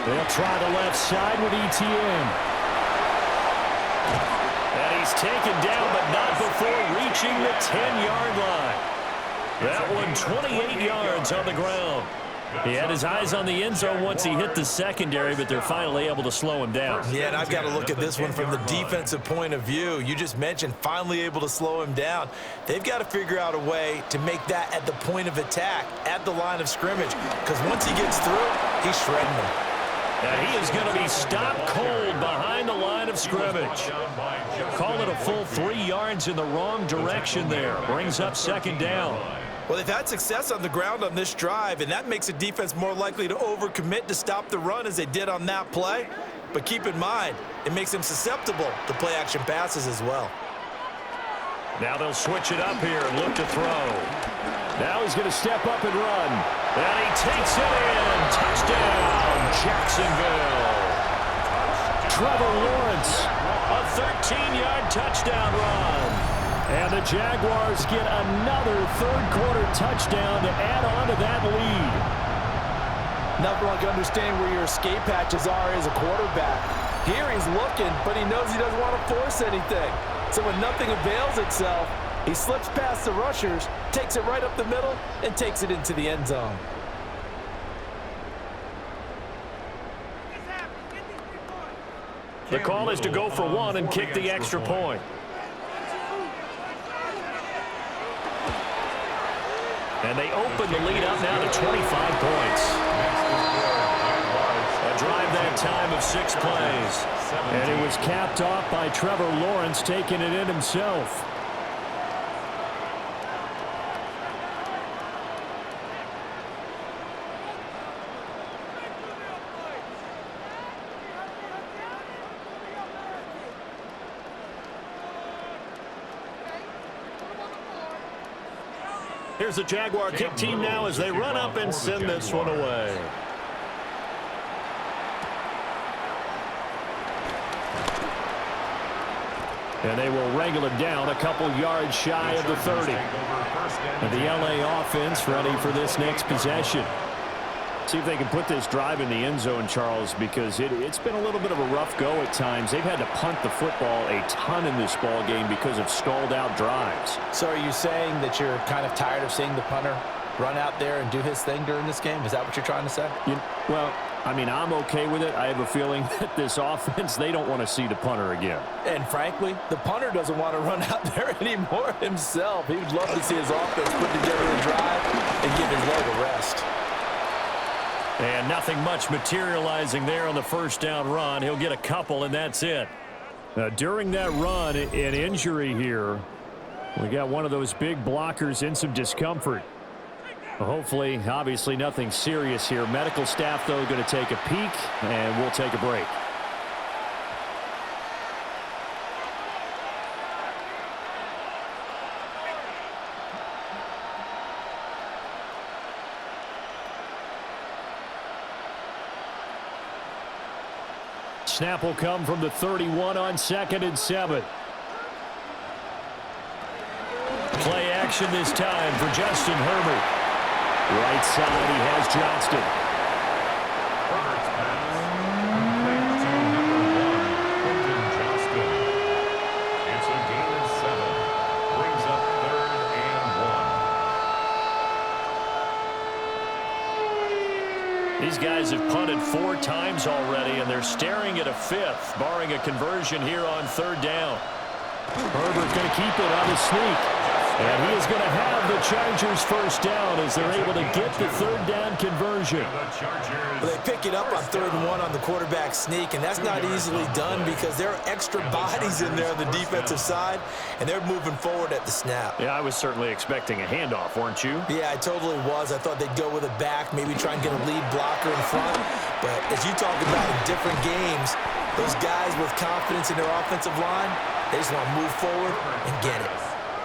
Speaker 1: They'll try the left side with Etienne. And he's taken down, but not before reaching the 10-yard line. That one 28 yards on the ground. He had his eyes on the end zone once he hit the secondary, but they're finally able to slow him down.
Speaker 2: Yeah, and I've got to look at this one from the defensive point of view. You just mentioned finally able to slow him down. They've got to figure out a way to make that at the point of attack, at the line of scrimmage, because once he gets through, he's shredding them.
Speaker 1: And he is going to be stopped cold behind the line of scrimmage. Call it a full 3 yards in the wrong direction there. Brings up 2nd down.
Speaker 2: Well, they've had success on the ground on this drive, and that makes a defense more likely to overcommit to stop the run as they did on that play. But keep in mind, it makes them susceptible to play-action passes as well.
Speaker 1: Now they'll switch it up here and look to throw. Now he's going to step up and run. And he takes it in. Touchdown, Jacksonville. Trevor Lawrence, a 13-yard touchdown run. And the Jaguars get another third-quarter touchdown to add on to that lead.
Speaker 2: Nothing like understanding where your escape hatches are as a quarterback. Here he's looking, but he knows he doesn't want to force anything. So when nothing avails itself, he slips past the rushers, takes it right up the middle, and takes it into the end zone.
Speaker 1: The call is to go for one and kick the extra point. And they open the lead up now to 25 points. A drive that time of 6 plays. And it was capped off by Trevor Lawrence taking it in himself. Here's the Jaguar kick team now as they run up and send this one away. And they will wrangle it down a couple yards shy of the 30. And the LA offense ready for this next possession. See if they can put this drive in the end zone, Charles, because it's been a little bit of a rough go at times. They've had to punt the football a ton in this ball game because of stalled-out drives.
Speaker 2: So are you saying that you're kind of tired of seeing the punter run out there and do his thing during this game? Is that what you're trying to say?
Speaker 1: Well, I mean, I'm okay with it. I have a feeling that this offense, they don't want to see the punter again.
Speaker 2: And frankly, the punter doesn't want to run out there anymore himself. He would love to see his offense put together a drive and give his leg a rest.
Speaker 1: And nothing much materializing there on the first down run. He'll get a couple, and that's it. Now, during that run, an injury here. We got one of those big blockers in some discomfort. Hopefully, obviously, nothing serious here. Medical staff, though, going to take a peek, and we'll take a break. Snap will come from the 31 on 2nd and 7. Play action this time for Justin Herbert. Right side, he has Johnston.
Speaker 3: Herbert's pass. Complete to number 1, Johnston. It's a gain of 7. Brings up 3rd and 1.
Speaker 1: These guys have punted 4 times already, and they're staring at a 5th, barring a conversion here on 3rd down. Herbert going to keep it on his sneak. And he is going to have the Chargers first down as they're able to get the 3rd down conversion.
Speaker 2: Well, they pick it up on 3rd and 1 on the quarterback sneak, and that's not easily done because there are extra bodies in there on the defensive side, and they're moving forward at the snap.
Speaker 1: Yeah, I was certainly expecting a handoff, weren't you?
Speaker 2: Yeah, I totally was. I thought they'd go with a back, maybe try and get a lead blocker in front. But as you talk about in different games, those guys with confidence in their offensive line, they just want to move forward and get it.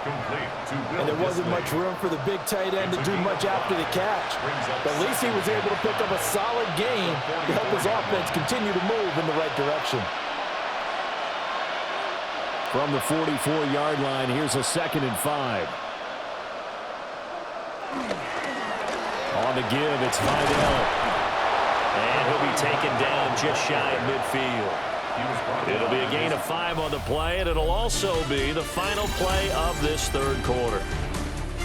Speaker 3: And
Speaker 2: there wasn't much room for the big tight end to do much after the catch. But at least he was able to pick up a solid gain to help his offense continue to move in the right direction.
Speaker 1: From the 44-yard line, here's a 2nd and 5. On the give, it's Vidal. And he'll be taken down just shy of midfield. It'll be a gain of 5 on the play, and it'll also be the final play of this 3rd quarter.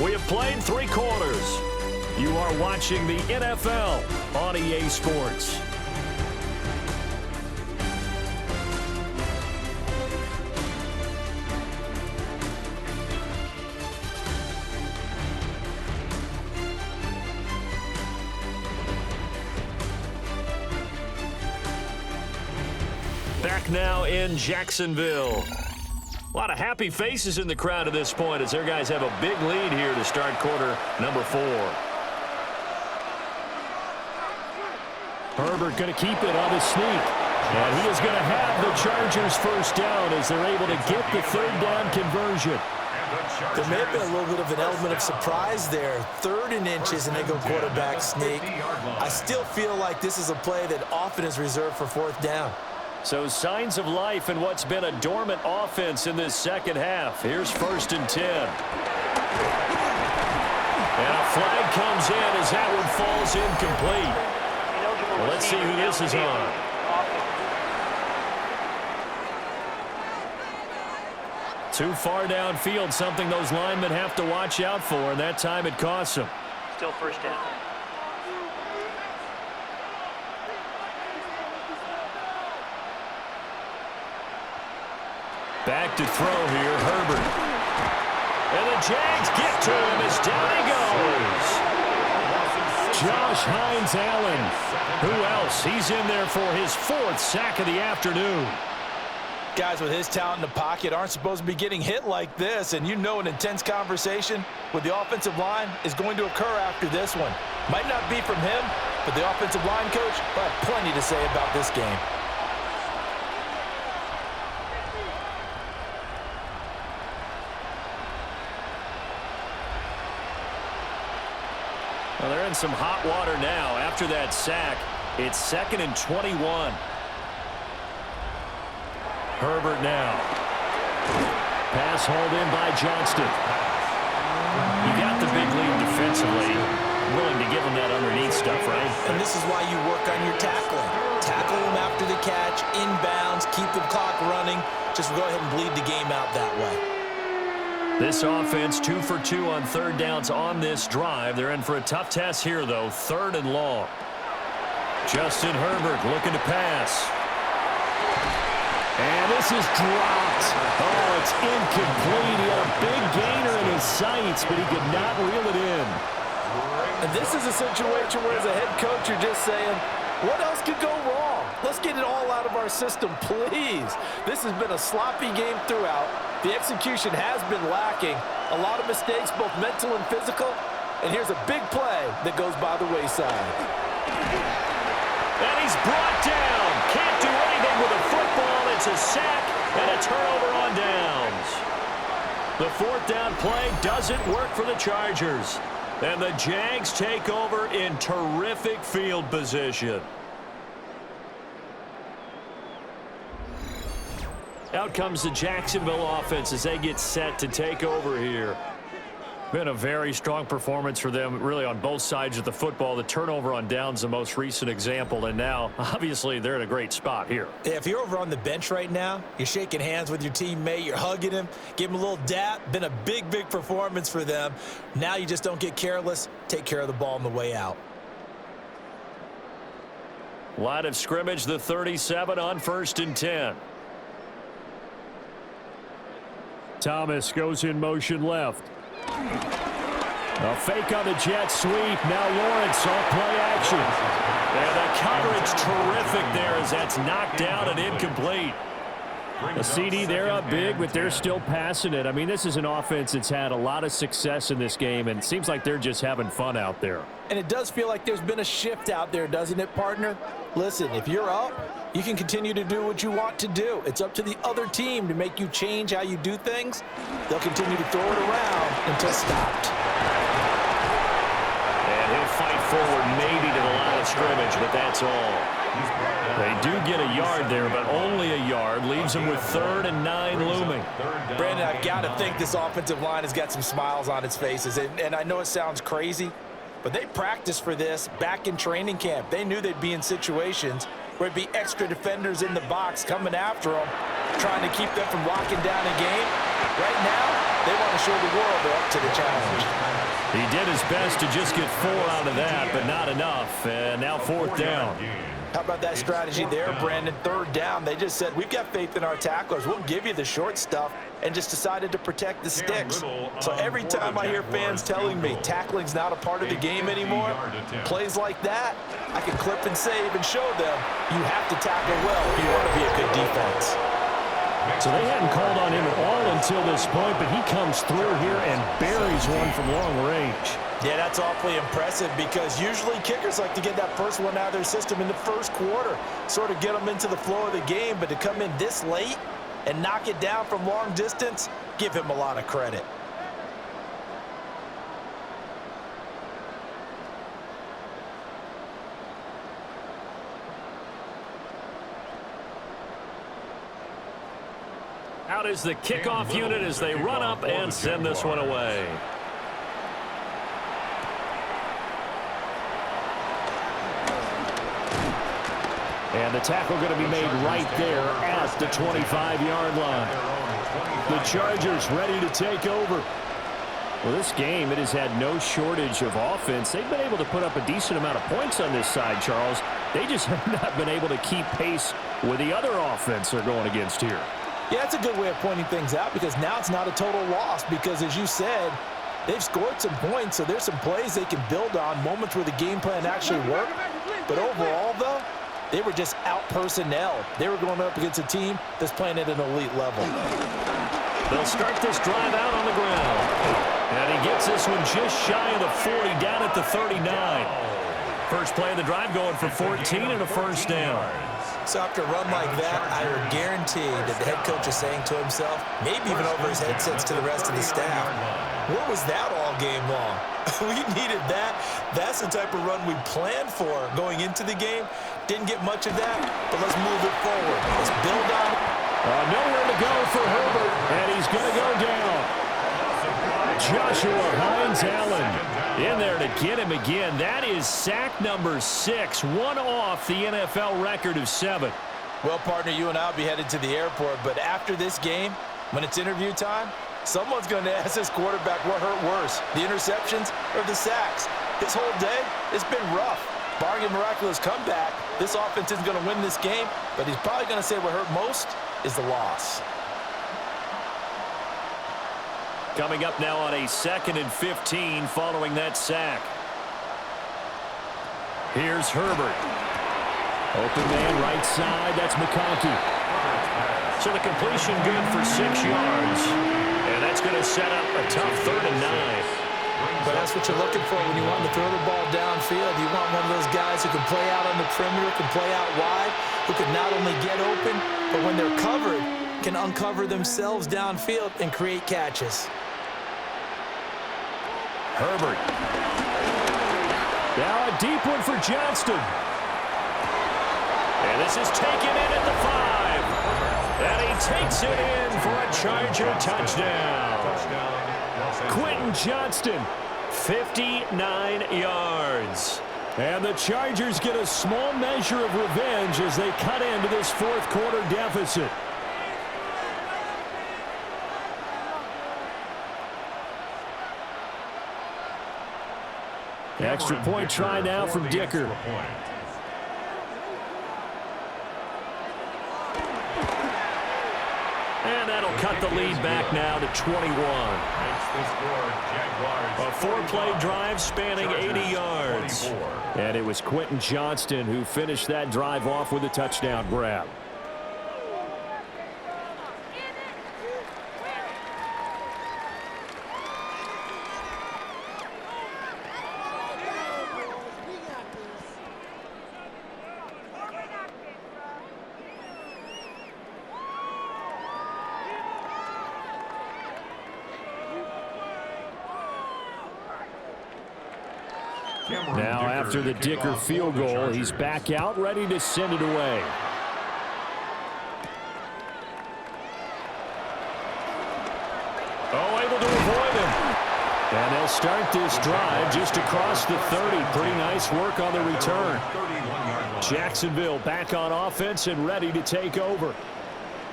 Speaker 1: We have played 3 quarters. You are watching the NFL on EA Sports. Back now in Jacksonville. A lot of happy faces in the crowd at this point as their guys have a big lead here to start quarter number 4. Herbert going to keep it on his sneak. And he is going to have the Chargers first down as they're able to get the 3rd down conversion.
Speaker 2: There may have been a little bit of an element of surprise there. 3rd and inches and they go quarterback sneak. I still feel like this is a play that often is reserved for 4th down.
Speaker 1: So signs of life in what's been a dormant offense in this 2nd half. Here's 1st and 10. And a flag comes in as that one falls incomplete. Well, let's see who this is on. Too far downfield, something those linemen have to watch out for, and that time it costs them.
Speaker 5: Still 1st down.
Speaker 1: Back to throw here, Herbert. And the Jags get to him as down he goes. Josh Hines-Allen. Who else? He's in there for his 4th sack of the afternoon.
Speaker 2: Guys with his talent in the pocket aren't supposed to be getting hit like this, and you know an intense conversation with the offensive line is going to occur after this one. Might not be from him, but the offensive line coach will have plenty to say about this game.
Speaker 1: Well, they're in some hot water now. After that sack, it's 2nd and 21. Herbert now. Pass hauled in by Johnston. You got the big lead defensively. Willing to give him that underneath stuff, right?
Speaker 2: And this is why you work on your tackling. Tackle him after the catch, inbounds, keep the clock running. Just go ahead and bleed the game out that way.
Speaker 1: This offense 2 for 2 on third downs on this drive. They're in for a tough test here, though. 3rd and long. Justin Herbert looking to pass. And this is dropped. Oh, it's incomplete. He had a big gainer in his sights, but he could not reel it in.
Speaker 2: And this is a situation where, as a head coach, you're just saying, what else could go wrong? Let's get it all out of our system, please. This has been a sloppy game throughout. The execution has been lacking. A lot of mistakes, both mental and physical. And here's a big play that goes by the wayside.
Speaker 1: And he's brought down. Can't do anything with a football. It's a sack and a turnover on downs. The 4th down play doesn't work for the Chargers. And the Jags take over in terrific field position. Out comes the Jacksonville offense as they get set to take over here. Been a very strong performance for them, really, on both sides of the football. The turnover on downs, the most recent example, and now, obviously, they're in a great spot here.
Speaker 2: Yeah, if you're over on the bench right now, you're shaking hands with your teammate, you're hugging him, give him a little dap. Been a big, big performance for them. Now you just don't get careless. Take care of the ball on the way out.
Speaker 1: Line of scrimmage, the 37 on 1st and 10. Thomas goes in motion left. A fake on the jet sweep. Now Lawrence off play action. And the coverage terrific there as that's knocked down and incomplete. A CD, they're up big, but they're still passing it. I mean, this is an offense that's had a lot of success in this game, and it seems like they're just having fun out there.
Speaker 2: And it does feel like there's been a shift out there, doesn't it, partner? Listen, if you're up, you can continue to do what you want to do. It's up to the other team to make you change how you do things. They'll continue to throw it around until stopped.
Speaker 1: And he'll fight forward maybe to the line of scrimmage, but that's all. They do get a yard there, but only a yard. Leaves them with 3rd and 9 looming.
Speaker 2: Brandon, I've got to think this offensive line has got some smiles on its faces. And I know it sounds crazy, but they practiced for this back in training camp. They knew they'd be in situations where it'd be extra defenders in the box coming after them, trying to keep them from locking down a game. Right now, they want to show the world they're up to the challenge.
Speaker 1: He did his best to just get 4 out of that, but not enough. And now 4th down.
Speaker 2: How about that strategy there, Brandon? 3rd down, they just said, we've got faith in our tacklers. We'll give you the short stuff, and just decided to protect the sticks. So every time I hear fans telling me tackling's not a part of the game anymore, plays like that, I can clip and save and show them you have to tackle well if you want to be a good defense.
Speaker 1: So they hadn't called on him at all until this point, but he comes through here and buries one from long range.
Speaker 2: Yeah, that's awfully impressive because usually kickers like to get that first one out of their system in the first quarter, sort of get them into the flow of the game, but to come in this late and knock it down from long distance, give him a lot of credit.
Speaker 1: Out is the kickoff unit as they run up and send this one away. And the tackle going to be made right there at the 25-yard line. The Chargers ready to take over. Well, this game, it has had no shortage of offense. They've been able to put up a decent amount of points on this side, Charles. They just have not been able to keep pace with the other offense they're going against here.
Speaker 2: Yeah, that's a good way of pointing things out because now it's not a total loss because, as you said, they've scored some points, so there's some plays they can build on, moments where the game plan actually worked. But overall, though, they were just out-personnel. They were going up against a team that's playing at an elite level.
Speaker 1: They'll start this drive out on the ground. And he gets this one just shy of the 40, down at the 39. First play of the drive going for 14 and a first down.
Speaker 2: So after a run like that, I would guarantee that the head coach is saying to himself, maybe even over his headsets to the rest of the staff, what was that all game long? We needed that. That's the type of run we planned for going into the game. Didn't get much of that, but let's move it forward. Let's build on it.
Speaker 1: Nowhere to go for Herbert, and he's going to go down. Joshua Hines-Allen in there to get him again. That is sack number 6, one off the NFL record of 7.
Speaker 2: Well, partner, you and I will be headed to the airport, but after this game, when it's interview time, someone's going to ask this quarterback what hurt worse, the interceptions or the sacks. This whole day, it's been rough. Barring a miraculous comeback, this offense isn't going to win this game, but he's probably going to say what hurt most is the loss.
Speaker 1: Coming up now on a 2nd and 15 following that sack. Here's Herbert. Open man right side, that's McConkey. So the completion good for 6 yards. And that's going to set up a tough 3rd and 9.
Speaker 2: But that's what you're looking for when you want to throw the ball downfield. You want one of those guys who can play out on the perimeter, can play out wide, who can not only get open, but when they're covered, can uncover themselves downfield and create catches.
Speaker 1: Herbert. Now a deep one for Johnston. And this is taken in at the 5. And he takes it in for a Charger touchdown. Quentin Johnston, 59 yards. And the Chargers get a small measure of revenge as they cut into this 4th quarter deficit. Extra point try now from Dicker. And that'll cut the lead back now to 21. A 4-play drive spanning 80 yards. And it was Quentin Johnston who finished that drive off with a touchdown grab. Now after the Dicker field goal, he's back out ready to send it away. Oh, able to avoid him. And they'll start this drive just across the 30. Pretty nice work on the return. Jacksonville back on offense and ready to take over.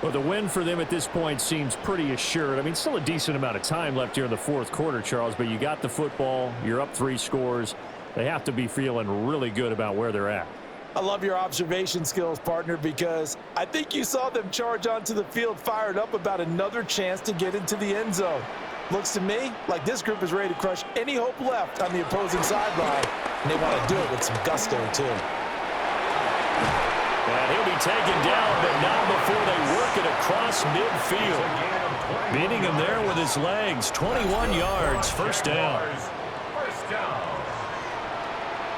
Speaker 1: Well, the win for them at this point seems pretty assured. I mean, still a decent amount of time left here in the 4th quarter, Charles, but you got the football. You're up 3 scores. They have to be feeling really good about where they're at.
Speaker 2: I love your observation skills, partner, because I think you saw them charge onto the field fired up about another chance to get into the end zone. Looks to me like this group is ready to crush any hope left on the opposing sideline, and they want to do it with some gusto, too.
Speaker 1: And he'll be taken down, but not before they work it across midfield. Beating him there with his legs. 21 yards, first down.
Speaker 3: First down.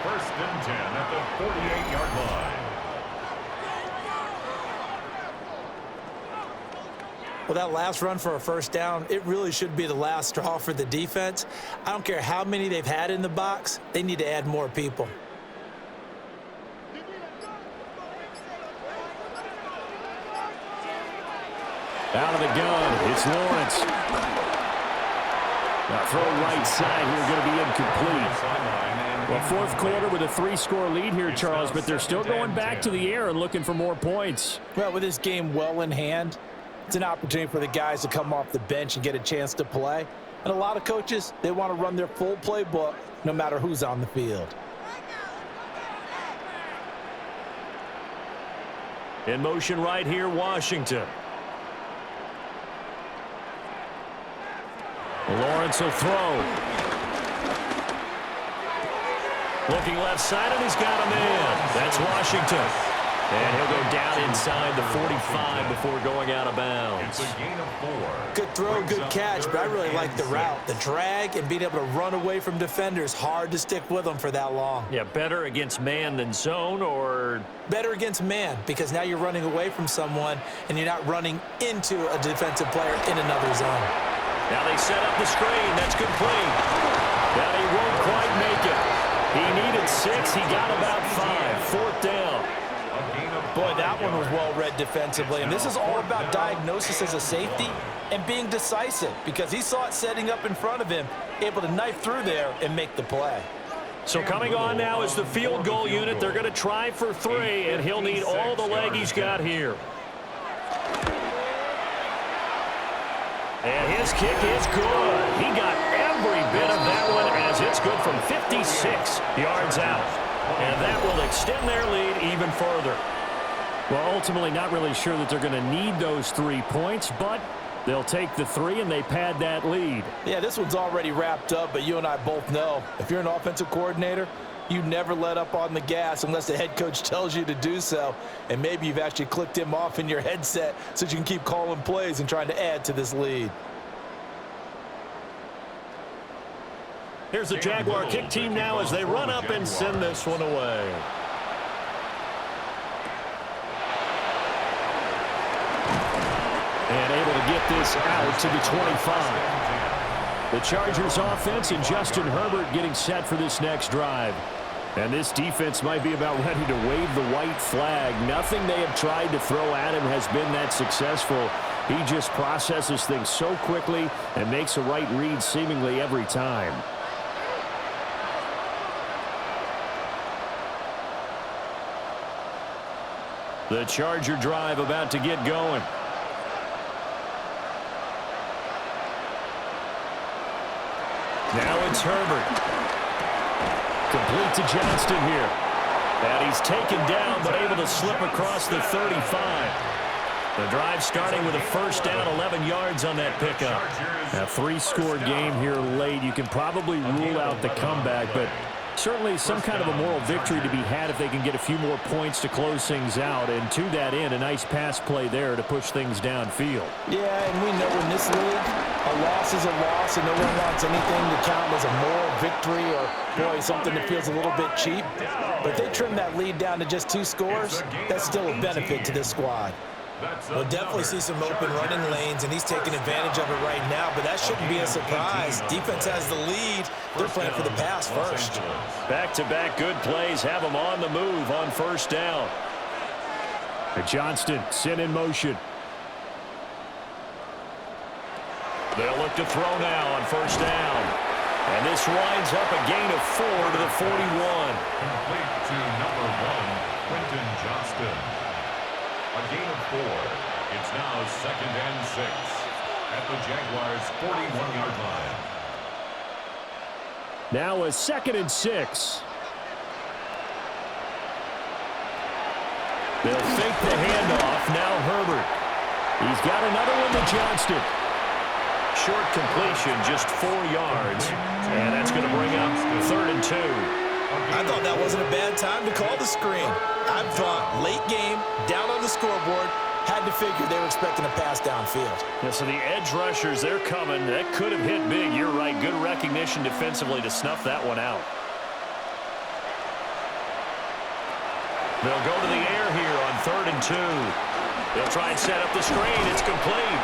Speaker 3: 1st and 10 at the 48-yard line.
Speaker 2: Well, that last run for a first down, it really should be the last straw for the defense. I don't care how many they've had in the box. They need to add more people.
Speaker 1: Out of the gun, it's Lawrence. Now throw right side here, going to be incomplete. Well, 4th quarter with a 3-score lead here, Charles, but they're still going back to the air and looking for more points.
Speaker 2: Well, with this game well in hand, it's an opportunity for the guys to come off the bench and get a chance to play. And a lot of coaches, they want to run their full playbook no matter who's on the field.
Speaker 1: In motion right here, Washington. Lawrence will throw. Looking left side, and he's got him in. That's Washington. And he'll go down inside the 45 before going out of bounds.
Speaker 3: It's a gain of 4.
Speaker 2: Good throw, good catch, but I really like the route. The drag and being able to run away from defenders. Hard to stick with them for that long.
Speaker 1: Yeah, better against man than zone, or?
Speaker 2: Better against man, because now you're running away from someone and you're not running into a defensive player in another zone.
Speaker 1: Now they set up the screen. That's complete. Now he won't quite make it. He needed 6. He got about 5. 4th down.
Speaker 2: Boy, that one was well read defensively, and this is all about diagnosis as a safety and being decisive because he saw it setting up in front of him, able to knife through there and make the play.
Speaker 1: So coming on now is the field goal unit. They're going to try for 3, and he'll need all the leg he's got here. And his kick is good. He got every bit of that one as it's good from 56 yards out. And that will extend their lead even further. Well, ultimately not really sure that they're going to need those 3 points, but they'll take the 3 and they pad that lead.
Speaker 2: Yeah, this one's already wrapped up, but you and I both know if you're an offensive coordinator, you never let up on the gas unless the head coach tells you to do so. And maybe you've actually clicked him off in your headset so you can keep calling plays and trying to add to this lead.
Speaker 1: Here's the Jaguar kick team now as they run up and send this one away. And able to get this out to the 25. The Chargers offense and Justin Herbert getting set for this next drive. And this defense might be about ready to wave the white flag. Nothing they have tried to throw at him has been that successful. He just processes things so quickly and makes a right read seemingly every time. The Charger drive about to get going. Now it's Herbert. Complete to Johnston here. And he's taken down but able to slip across the 35. The drive starting with a first down, 11 yards on that pickup. A 3-score game here late. You can probably rule out the comeback, but certainly some kind of a moral victory to be had if they can get a few more points to close things out. And to that end, a nice pass play there to push things downfield.
Speaker 2: Yeah, and we know in this league, a loss is a loss, and no one wants anything to count as a moral victory or, boy, something that feels a little bit cheap. But if they trim that lead down to just 2 scores, that's still a benefit to this squad.
Speaker 5: We'll definitely see some open running lanes, and he's taking advantage of it right now, but that shouldn't be a surprise. Defense has the lead. They're playing for the pass first.
Speaker 1: Back-to-back good plays have them on the move on first down. Johnston sent in motion. They'll look to throw now on first down. And this winds up a gain of 4 to the 41.
Speaker 3: Complete to number 1, Quentin Johnston. A gain of 4. It's now 2nd and 6 at the Jaguars' 41-yard line.
Speaker 1: Now a 2nd and 6. They'll fake the handoff. Now Herbert. He's got another one to Johnston. Short completion, just 4 yards. And that's going to bring up 3rd and 2.
Speaker 5: I thought that wasn't a bad time to call the screen. I thought late game, down on the scoreboard, had to figure they were expecting a pass downfield.
Speaker 1: Yeah, so the edge rushers, they're coming. That could have hit big. You're right. Good recognition defensively to snuff that one out. They'll go to the air here on 3rd and 2. They'll try and set up the screen. It's complete.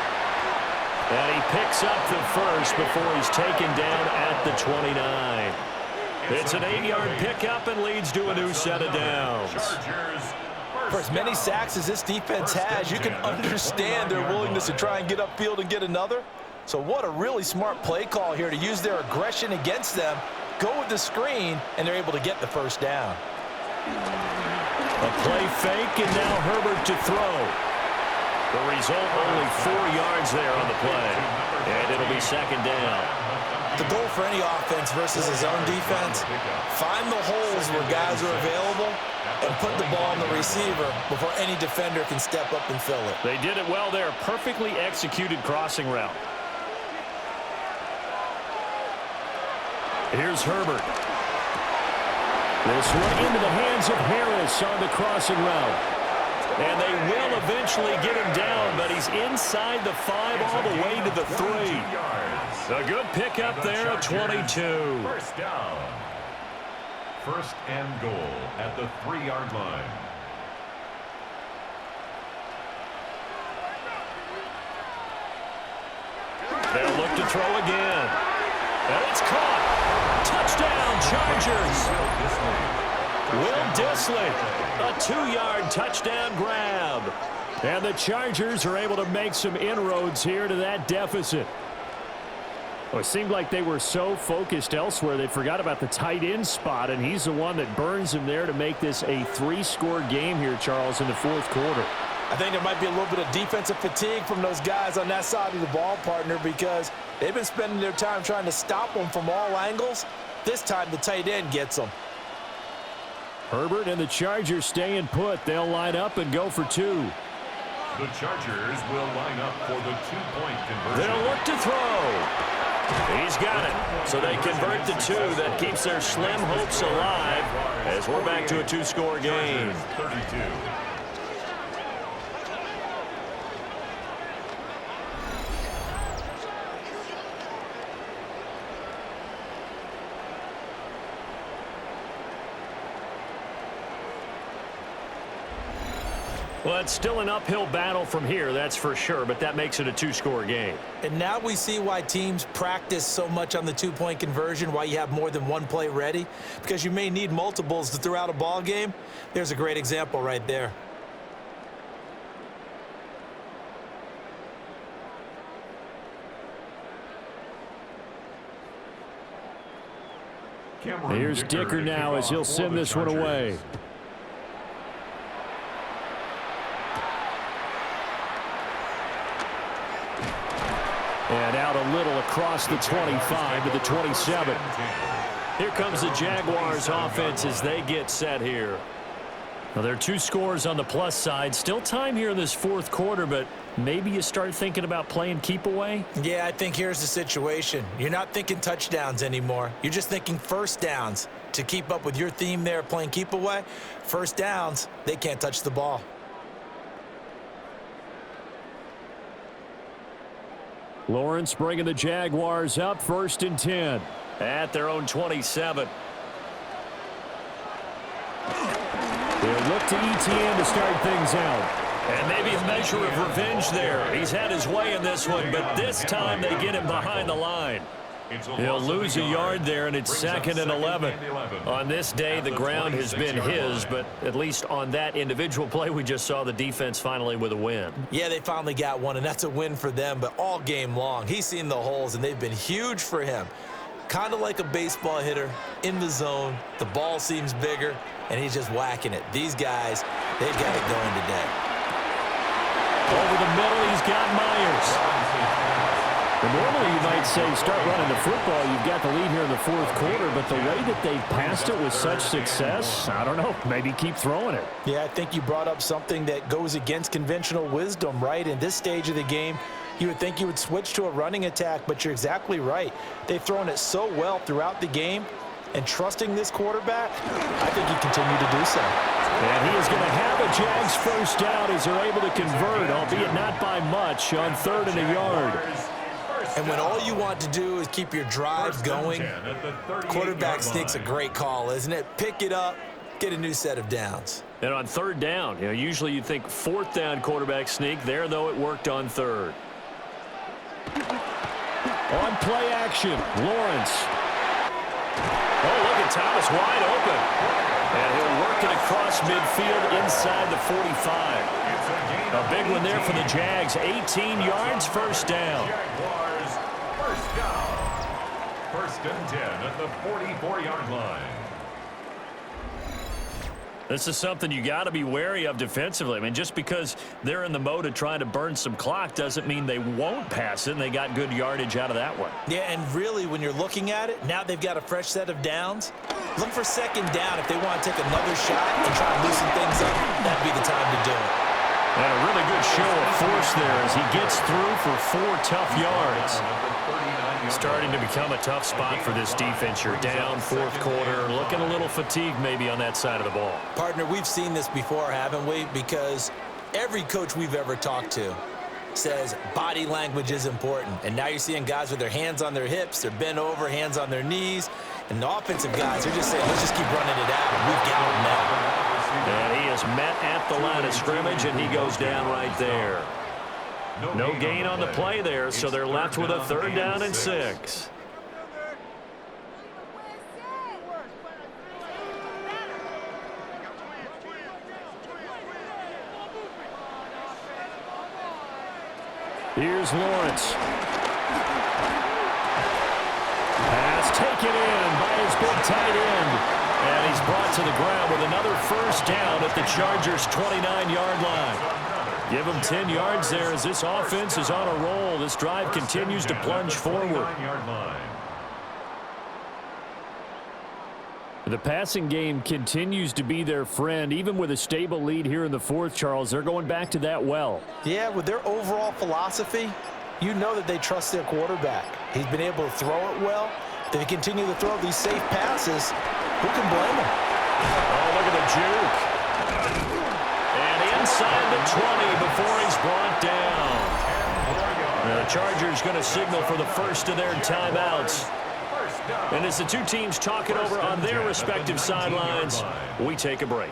Speaker 1: And he picks up the first before he's taken down at the 29. It's an 8-yard pickup and leads to a new set of downs.
Speaker 2: For as many sacks as this defense has, you can understand their willingness to try and get upfield and get another. So what a really smart play call here to use their aggression against them, go with the screen, and they're able to get the first down.
Speaker 1: A play fake, and now Herbert to throw. The result, only 4 yards there on the play. And it'll be 2nd down.
Speaker 5: The goal for any offense versus a zone defense, find the holes where guys are available and put the ball on the receiver before any defender can step up and fill it.
Speaker 1: They did it well there. Perfectly executed crossing route. Here's Herbert. This one into the hands of Harris on the crossing route. And they will eventually get him down, but he's inside the 5 all the way to the 3. A good pickup there at 22.
Speaker 3: First down. 1st and goal at the 3-yard line.
Speaker 1: They'll look to throw again. And it's caught. Touchdown, Chargers. Will Dissly, a 2-yard touchdown grab. And the Chargers are able to make some inroads here to that deficit. Well, it seemed like they were so focused elsewhere they forgot about the tight end spot, and he's the one that burns him there to make this a 3-score game here, Charles, in the fourth quarter.
Speaker 2: I think there might be a little bit of defensive fatigue from those guys on that side of the ball, partner, because they've been spending their time trying to stop them from all angles. This time the tight end gets them.
Speaker 1: Herbert and the Chargers staying put. They'll line up and go for 2.
Speaker 3: The Chargers will line up for the 2-point conversion.
Speaker 1: They'll look to throw. He's got it. So they convert the 2. That keeps their slim hopes alive as we're back to a 2-score game.
Speaker 3: 32.
Speaker 1: Well, it's still an uphill battle from here, that's for sure, but that makes it a 2-score game.
Speaker 2: And now we see why teams practice so much on the 2-point conversion, why you have more than one play ready, because you may need multiples to throw out a ball game. There's a great example right there.
Speaker 1: Here's Dicker now as he'll send this one away. And out a little across the 25 to the 27. Here comes the Jaguars offense as they get set here. Well, there are 2 scores on the plus side. Still time here in this fourth quarter, but maybe you start thinking about playing keep away?
Speaker 2: Yeah, I think here's the situation. You're not thinking touchdowns anymore. You're just thinking first downs. To keep up with your theme there, playing keep away, first downs, they can't touch the ball.
Speaker 1: Lawrence bringing the Jaguars up 1st and 10 at their own 27. They'll look to ETN to start things out. And maybe a measure of revenge there. He's had his way in this one, but this time they get him behind the line. He'll lose a yard there, and it's 2nd and 11. On this day, the ground has been his, but at least on that individual play, we just saw the defense finally with a win.
Speaker 2: Yeah, they finally got one, and that's a win for them, but all game long, he's seen the holes, and they've been huge for him. Kind of like a baseball hitter in the zone. The ball seems bigger, and he's just whacking it. These guys, they've got it going today.
Speaker 1: Over the middle, he's got Myers. And normally you might say start running the football. You've got the lead here in the fourth quarter, but the way that they've passed it with such success, I don't know, maybe keep throwing it.
Speaker 2: Yeah, I think you brought up something that goes against conventional wisdom, right? In this stage of the game, you would think you would switch to a running attack, but you're exactly right. They've thrown it so well throughout the game, and trusting this quarterback, I think you continue to do so.
Speaker 1: And he is going to have a Jags first down as they're able to convert, albeit not by much, on 3rd and a yard.
Speaker 2: And when all you want to do is keep your drive going, quarterback sneak's a great call, isn't it? Pick it up, get a new set of downs.
Speaker 1: And on 3rd down, usually you think 4th down quarterback sneak. There, though, it worked on 3rd. On play action, Lawrence. Oh, look at Thomas wide open. And he'll work it across midfield inside the 45. A big one there for the Jags. 18 yards, first down.
Speaker 3: Jaguars, first down. 1st and 10 at the 44-yard line.
Speaker 1: This is something you got to be wary of defensively. I mean, just because they're in the mode of trying to burn some clock doesn't mean they won't pass it, and they got good yardage out of that one.
Speaker 2: Yeah, and really, when you're looking at it, now they've got a fresh set of downs. Look for 2nd down if they want to take another shot and try to loosen things up. That'd be the time to do it.
Speaker 1: And a really good show of force there as he gets through for 4 tough yards. Starting to become a tough spot for this defense. You're down 4th quarter, looking a little fatigued maybe on that side of the ball.
Speaker 2: Partner, we've seen this before, haven't we? Because every coach we've ever talked to says body language is important. And now you're seeing guys with their hands on their hips, they're bent over, hands on their knees. And the offensive guys are just saying, let's just keep running it out. We've got them now.
Speaker 1: And he is met at the line of scrimmage, and he goes down right there. No gain on the play there, so they're left with a 3rd down and 6. Here's Lawrence. Pass taken in by his big tight end. And he's brought to the ground with another first down at the Chargers' 29-yard line. Give him 10 yards there as this offense is on a roll. This drive continues to plunge forward. The passing game continues to be their friend. Even with a stable lead here in the fourth, Charles, they're going back to that well.
Speaker 5: Yeah, with their overall philosophy, you know that they trust their quarterback. He's been able to throw it well. They continue to throw these safe passes. Who can blame them?
Speaker 1: Oh, look at the juke. And inside the 20 before he's brought down. The Chargers going to signal for the first of their timeouts. And as the two teams talk it over on their respective sidelines, we take a break.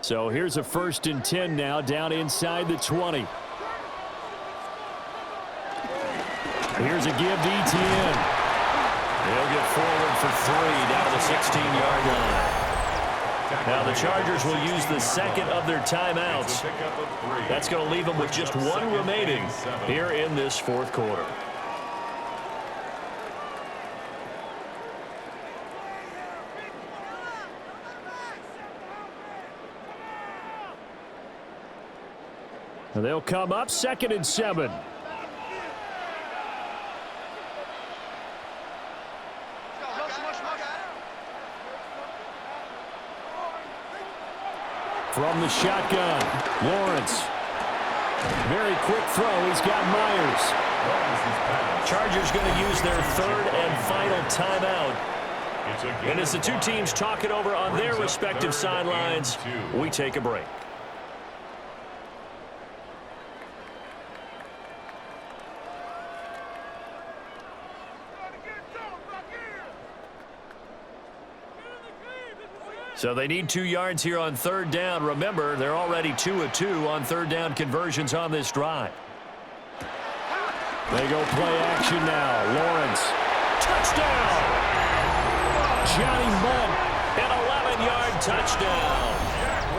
Speaker 1: So here's a 1st and 10 now, down inside the 20. Here's a give to ETN. He'll get forward for 3 down to the 16-yard line. Now the Chargers will use the second of their timeouts. That's going to leave them with just one remaining here in this fourth quarter. They'll come up 2nd and 7. From the shotgun, Lawrence. Very quick throw. He's got Myers. Chargers going to use their 3rd and final timeout. And as the two teams talk it over on their respective sidelines, we take a break. So they need 2 yards here on 3rd down. Remember, they're already 2 of 2 on 3rd down conversions on this drive. They go play action now. Lawrence. Touchdown! Johnny Munt, an 11-yard touchdown.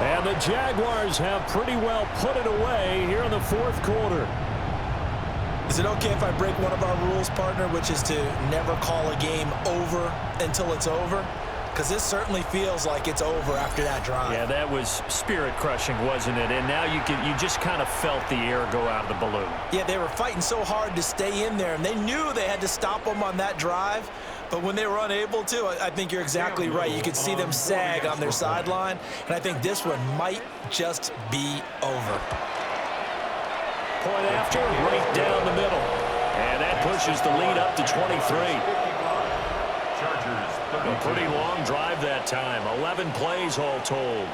Speaker 1: And the Jaguars have pretty well put it away here in the fourth quarter.
Speaker 5: Is it okay if I break one of our rules, partner, which is to never call a game over until it's over? Because this certainly feels like it's over after that drive.
Speaker 1: Yeah, that was spirit-crushing, wasn't it? And now you just kind of felt the air go out of the balloon.
Speaker 5: Yeah, they were fighting so hard to stay in there, and they knew they had to stop them on that drive. But when they were unable to, I think you're exactly right. You could see them sag on their sideline, and I think this one might just be over.
Speaker 1: Point after, right down the middle. And that pushes the lead up to 23. A pretty long drive that time. 11 plays all told.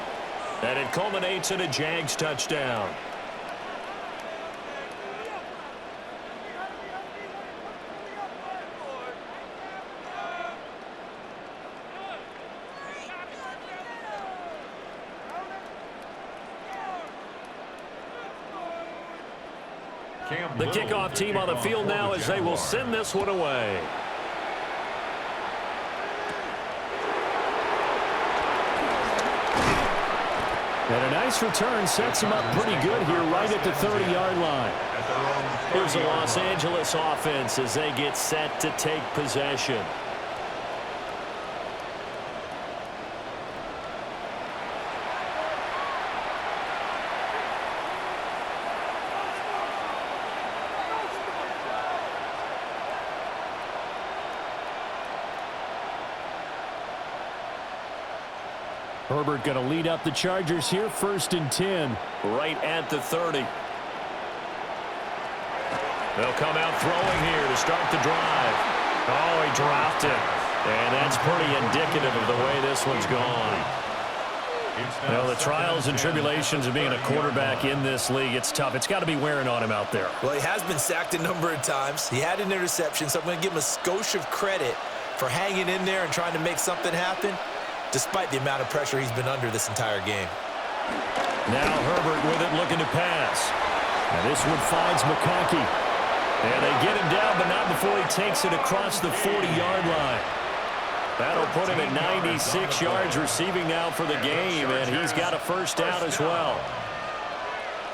Speaker 1: And it culminates in a Jags touchdown. The kickoff team on the field now as they will send this one away. And a nice return sets him up pretty good here right at the 30-yard line. Here's the Los Angeles offense as they get set to take possession. Herbert going to lead up the Chargers here, 1st and 10, right at the 30. They'll come out throwing here to start the drive. Oh, he dropped it. And that's pretty indicative of the way this one's gone. You know, the trials and tribulations of being a quarterback in this league, it's tough. It's got to be wearing on him out there.
Speaker 5: Well, he has been sacked a number of times. He had an interception, so I'm going to give him a skosh of credit for hanging in there and trying to make something happen, despite the amount of pressure he's been under this entire game.
Speaker 1: Now Herbert with it, looking to pass. And this one finds McConkey. And they get him down, but not before he takes it across the 40-yard line. That'll put him at 96 yards receiving now for the game, and he's got a first down as well.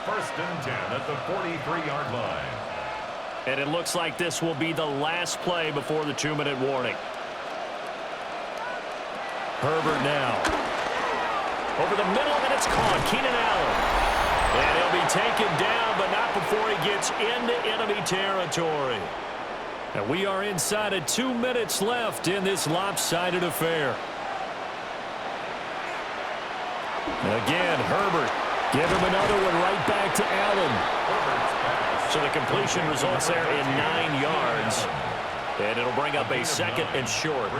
Speaker 3: 1st and 10 at the 43-yard line.
Speaker 1: And it looks like this will be the last play before the 2-minute warning. Herbert now. Over the middle, and it's caught. Keenan Allen. And he'll be taken down, but not before he gets into enemy territory. And we are inside of 2 minutes left in this lopsided affair. Again, Herbert. Give him another one right back to Allen. So the completion results there in 9 yards. And it'll bring up a 2nd and short.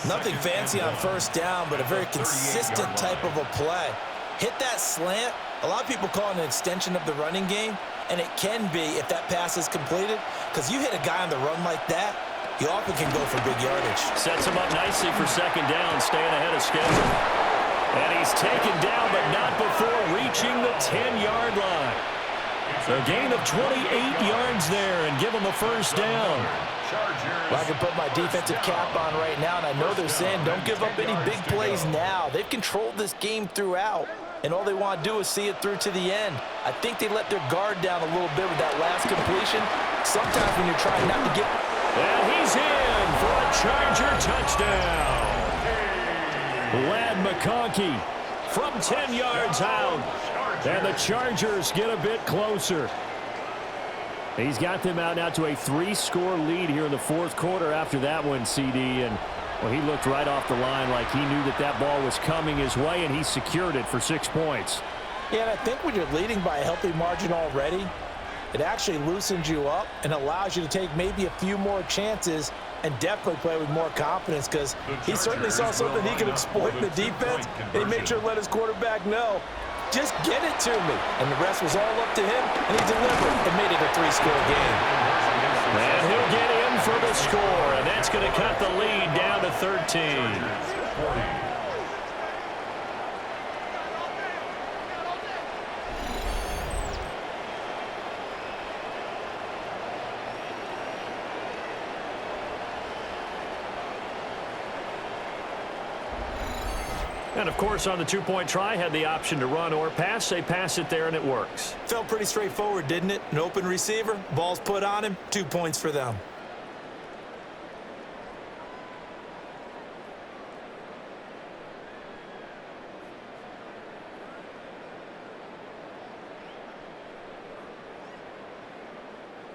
Speaker 5: Nothing fancy on first down, but a very consistent type of a play. Hit that slant. A lot of people call it an extension of the running game, and it can be if that pass is completed, because you hit a guy on the run like that, you often can go for big yardage.
Speaker 1: Sets him up nicely for 2nd down, staying ahead of schedule. And he's taken down, but not before reaching the 10-yard line. A gain of 28 yards there and give him a first down.
Speaker 5: Well, I can put my defensive cap on right now, and I know they're saying don't give up any big plays now. They've controlled this game throughout, and all they want to do is see it through to the end. I think they let their guard down a little bit with that last completion. Sometimes when you're trying not to get...
Speaker 1: And he's in for a Charger touchdown. Ladd McConkey from 10 yards out. And the Chargers get a bit closer. He's got them out now to a 3-score lead here in the 4th quarter after that one, CD. And, well, he looked right off the line like he knew that that ball was coming his way, and he secured it for 6 points.
Speaker 5: Yeah, and I think when you're leading by a healthy margin already, it actually loosens you up and allows you to take maybe a few more chances and definitely play with more confidence, because he certainly saw something he could exploit in the defense, and he made sure to let his quarterback know, just get it to me. And the rest was all up to him, and he delivered and made it a 3-score game.
Speaker 1: And he'll get in for the score, and that's going to cut the lead down to 13. And, of course, on the 2-point try, had the option to run or pass. They pass it there, and it works.
Speaker 5: Felt pretty straightforward, didn't it? An open receiver, ball's put on him, 2 points for them.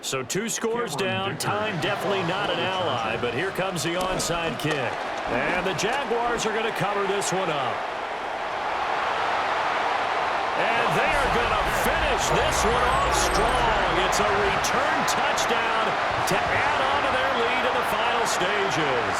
Speaker 1: So 2 scores down. Time definitely not an ally, but here comes the onside kick. And the Jaguars are going to cover this one up. And they are going to finish this one off strong. It's a return touchdown to add on to their lead in the final stages.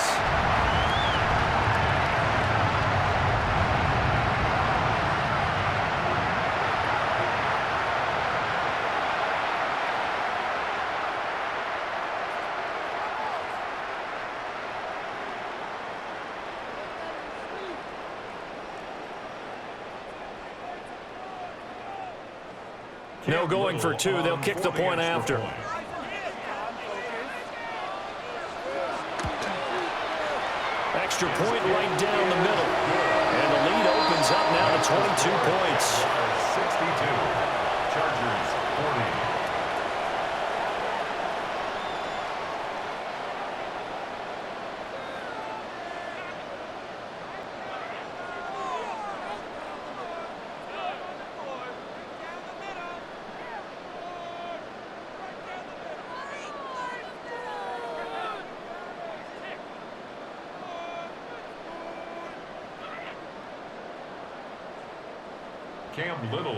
Speaker 1: No going for 2. They'll kick the point after. Extra point right down the middle. And the lead opens up now to 22 points.
Speaker 3: 62. Chargers 40.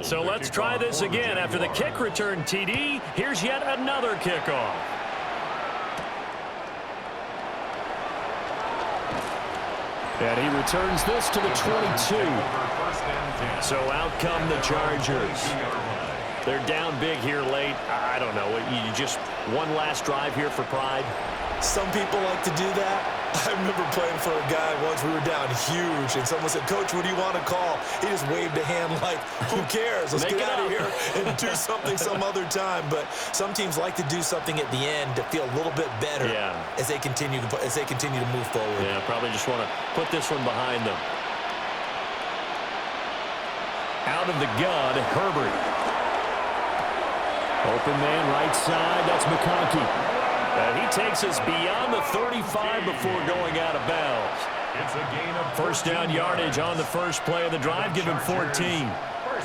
Speaker 1: So let's try this again. After the kick return TD, here's yet another kickoff. And he returns this to the 22. So out come the Chargers. They're down big here late. I don't know. You just one last drive here for pride.
Speaker 5: Some people like to do that. I remember playing for a guy once. We were down huge, and someone said, "Coach, what do you want to call?" He just waved a hand like, who cares? Let's get out of here and do something some other time. But some teams like to do something at the end to feel a little bit better as they continue to move forward.
Speaker 1: Yeah, probably just want to put this one behind them. Out of the gun, Herbert. Open man right side. That's McConkey. And he takes us beyond the 35 before going out of bounds.
Speaker 3: It's a gain of
Speaker 1: First down yardage on the first play of the drive. Give him 14.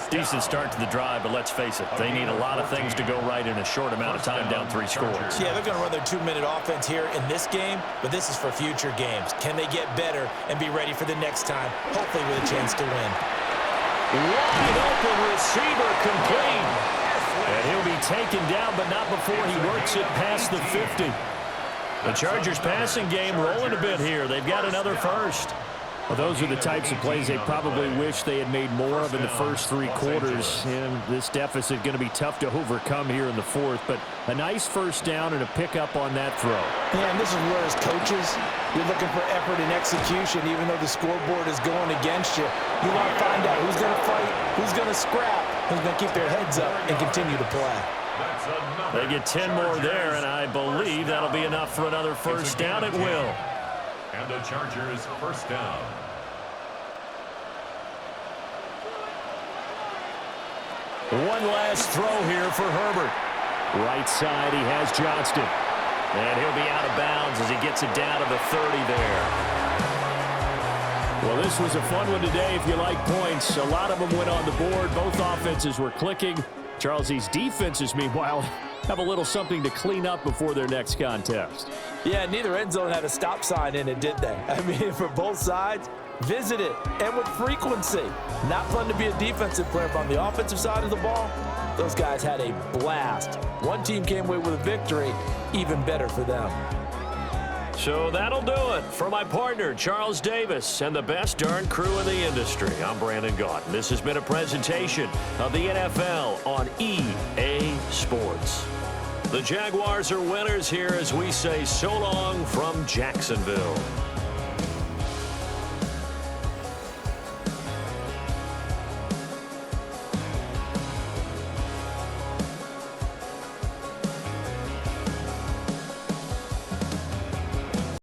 Speaker 1: Decent start to the drive, but let's face it, they need a lot of things to go right in a short amount of time, down 3 scores.
Speaker 5: Yeah, they're going to run their 2-minute offense here in this game, but this is for future games. Can they get better and be ready for the next time, hopefully with a chance to win?
Speaker 1: Wide open receiver complete. And he'll be taken down, but not before he works it past the 50. The Chargers passing game rolling a bit here. They've got another first. Well, those are the types of plays they probably wish they had made more of in the first 3 quarters. And this deficit going to be tough to overcome here in the 4th. But a nice first down and a pickup on that throw.
Speaker 5: Yeah, and this is where as coaches, you're looking for effort and execution. Even though the scoreboard is going against you, you want to find out who's going to fight, who's going to scrap, who's going to keep their heads up and continue to play.
Speaker 1: They get 10 more there, and I believe that'll be enough for another first down. It will.
Speaker 3: And the Chargers first down.
Speaker 1: One last throw here for Herbert. Right side, he has Johnston. And he'll be out of bounds as he gets it down to the 30 there. Well, this was a fun one today if you like points. A lot of them went on the board. Both offenses were clicking. Charles, these defenses, meanwhile, have a little something to clean up before their next contest.
Speaker 2: Yeah, neither end zone had a stop sign in it, did they? I mean, for both sides, visit it, and with frequency. Not fun to be a defensive player, but on the offensive side of the ball, those guys had a blast. One team came away with a victory, even better for them.
Speaker 1: So that'll do it for my partner, Charles Davis, and the best darn crew in the industry. I'm Brandon Gaunt. This has been a presentation of the NFL on EA Sports. The Jaguars are winners here as we say so long from Jacksonville.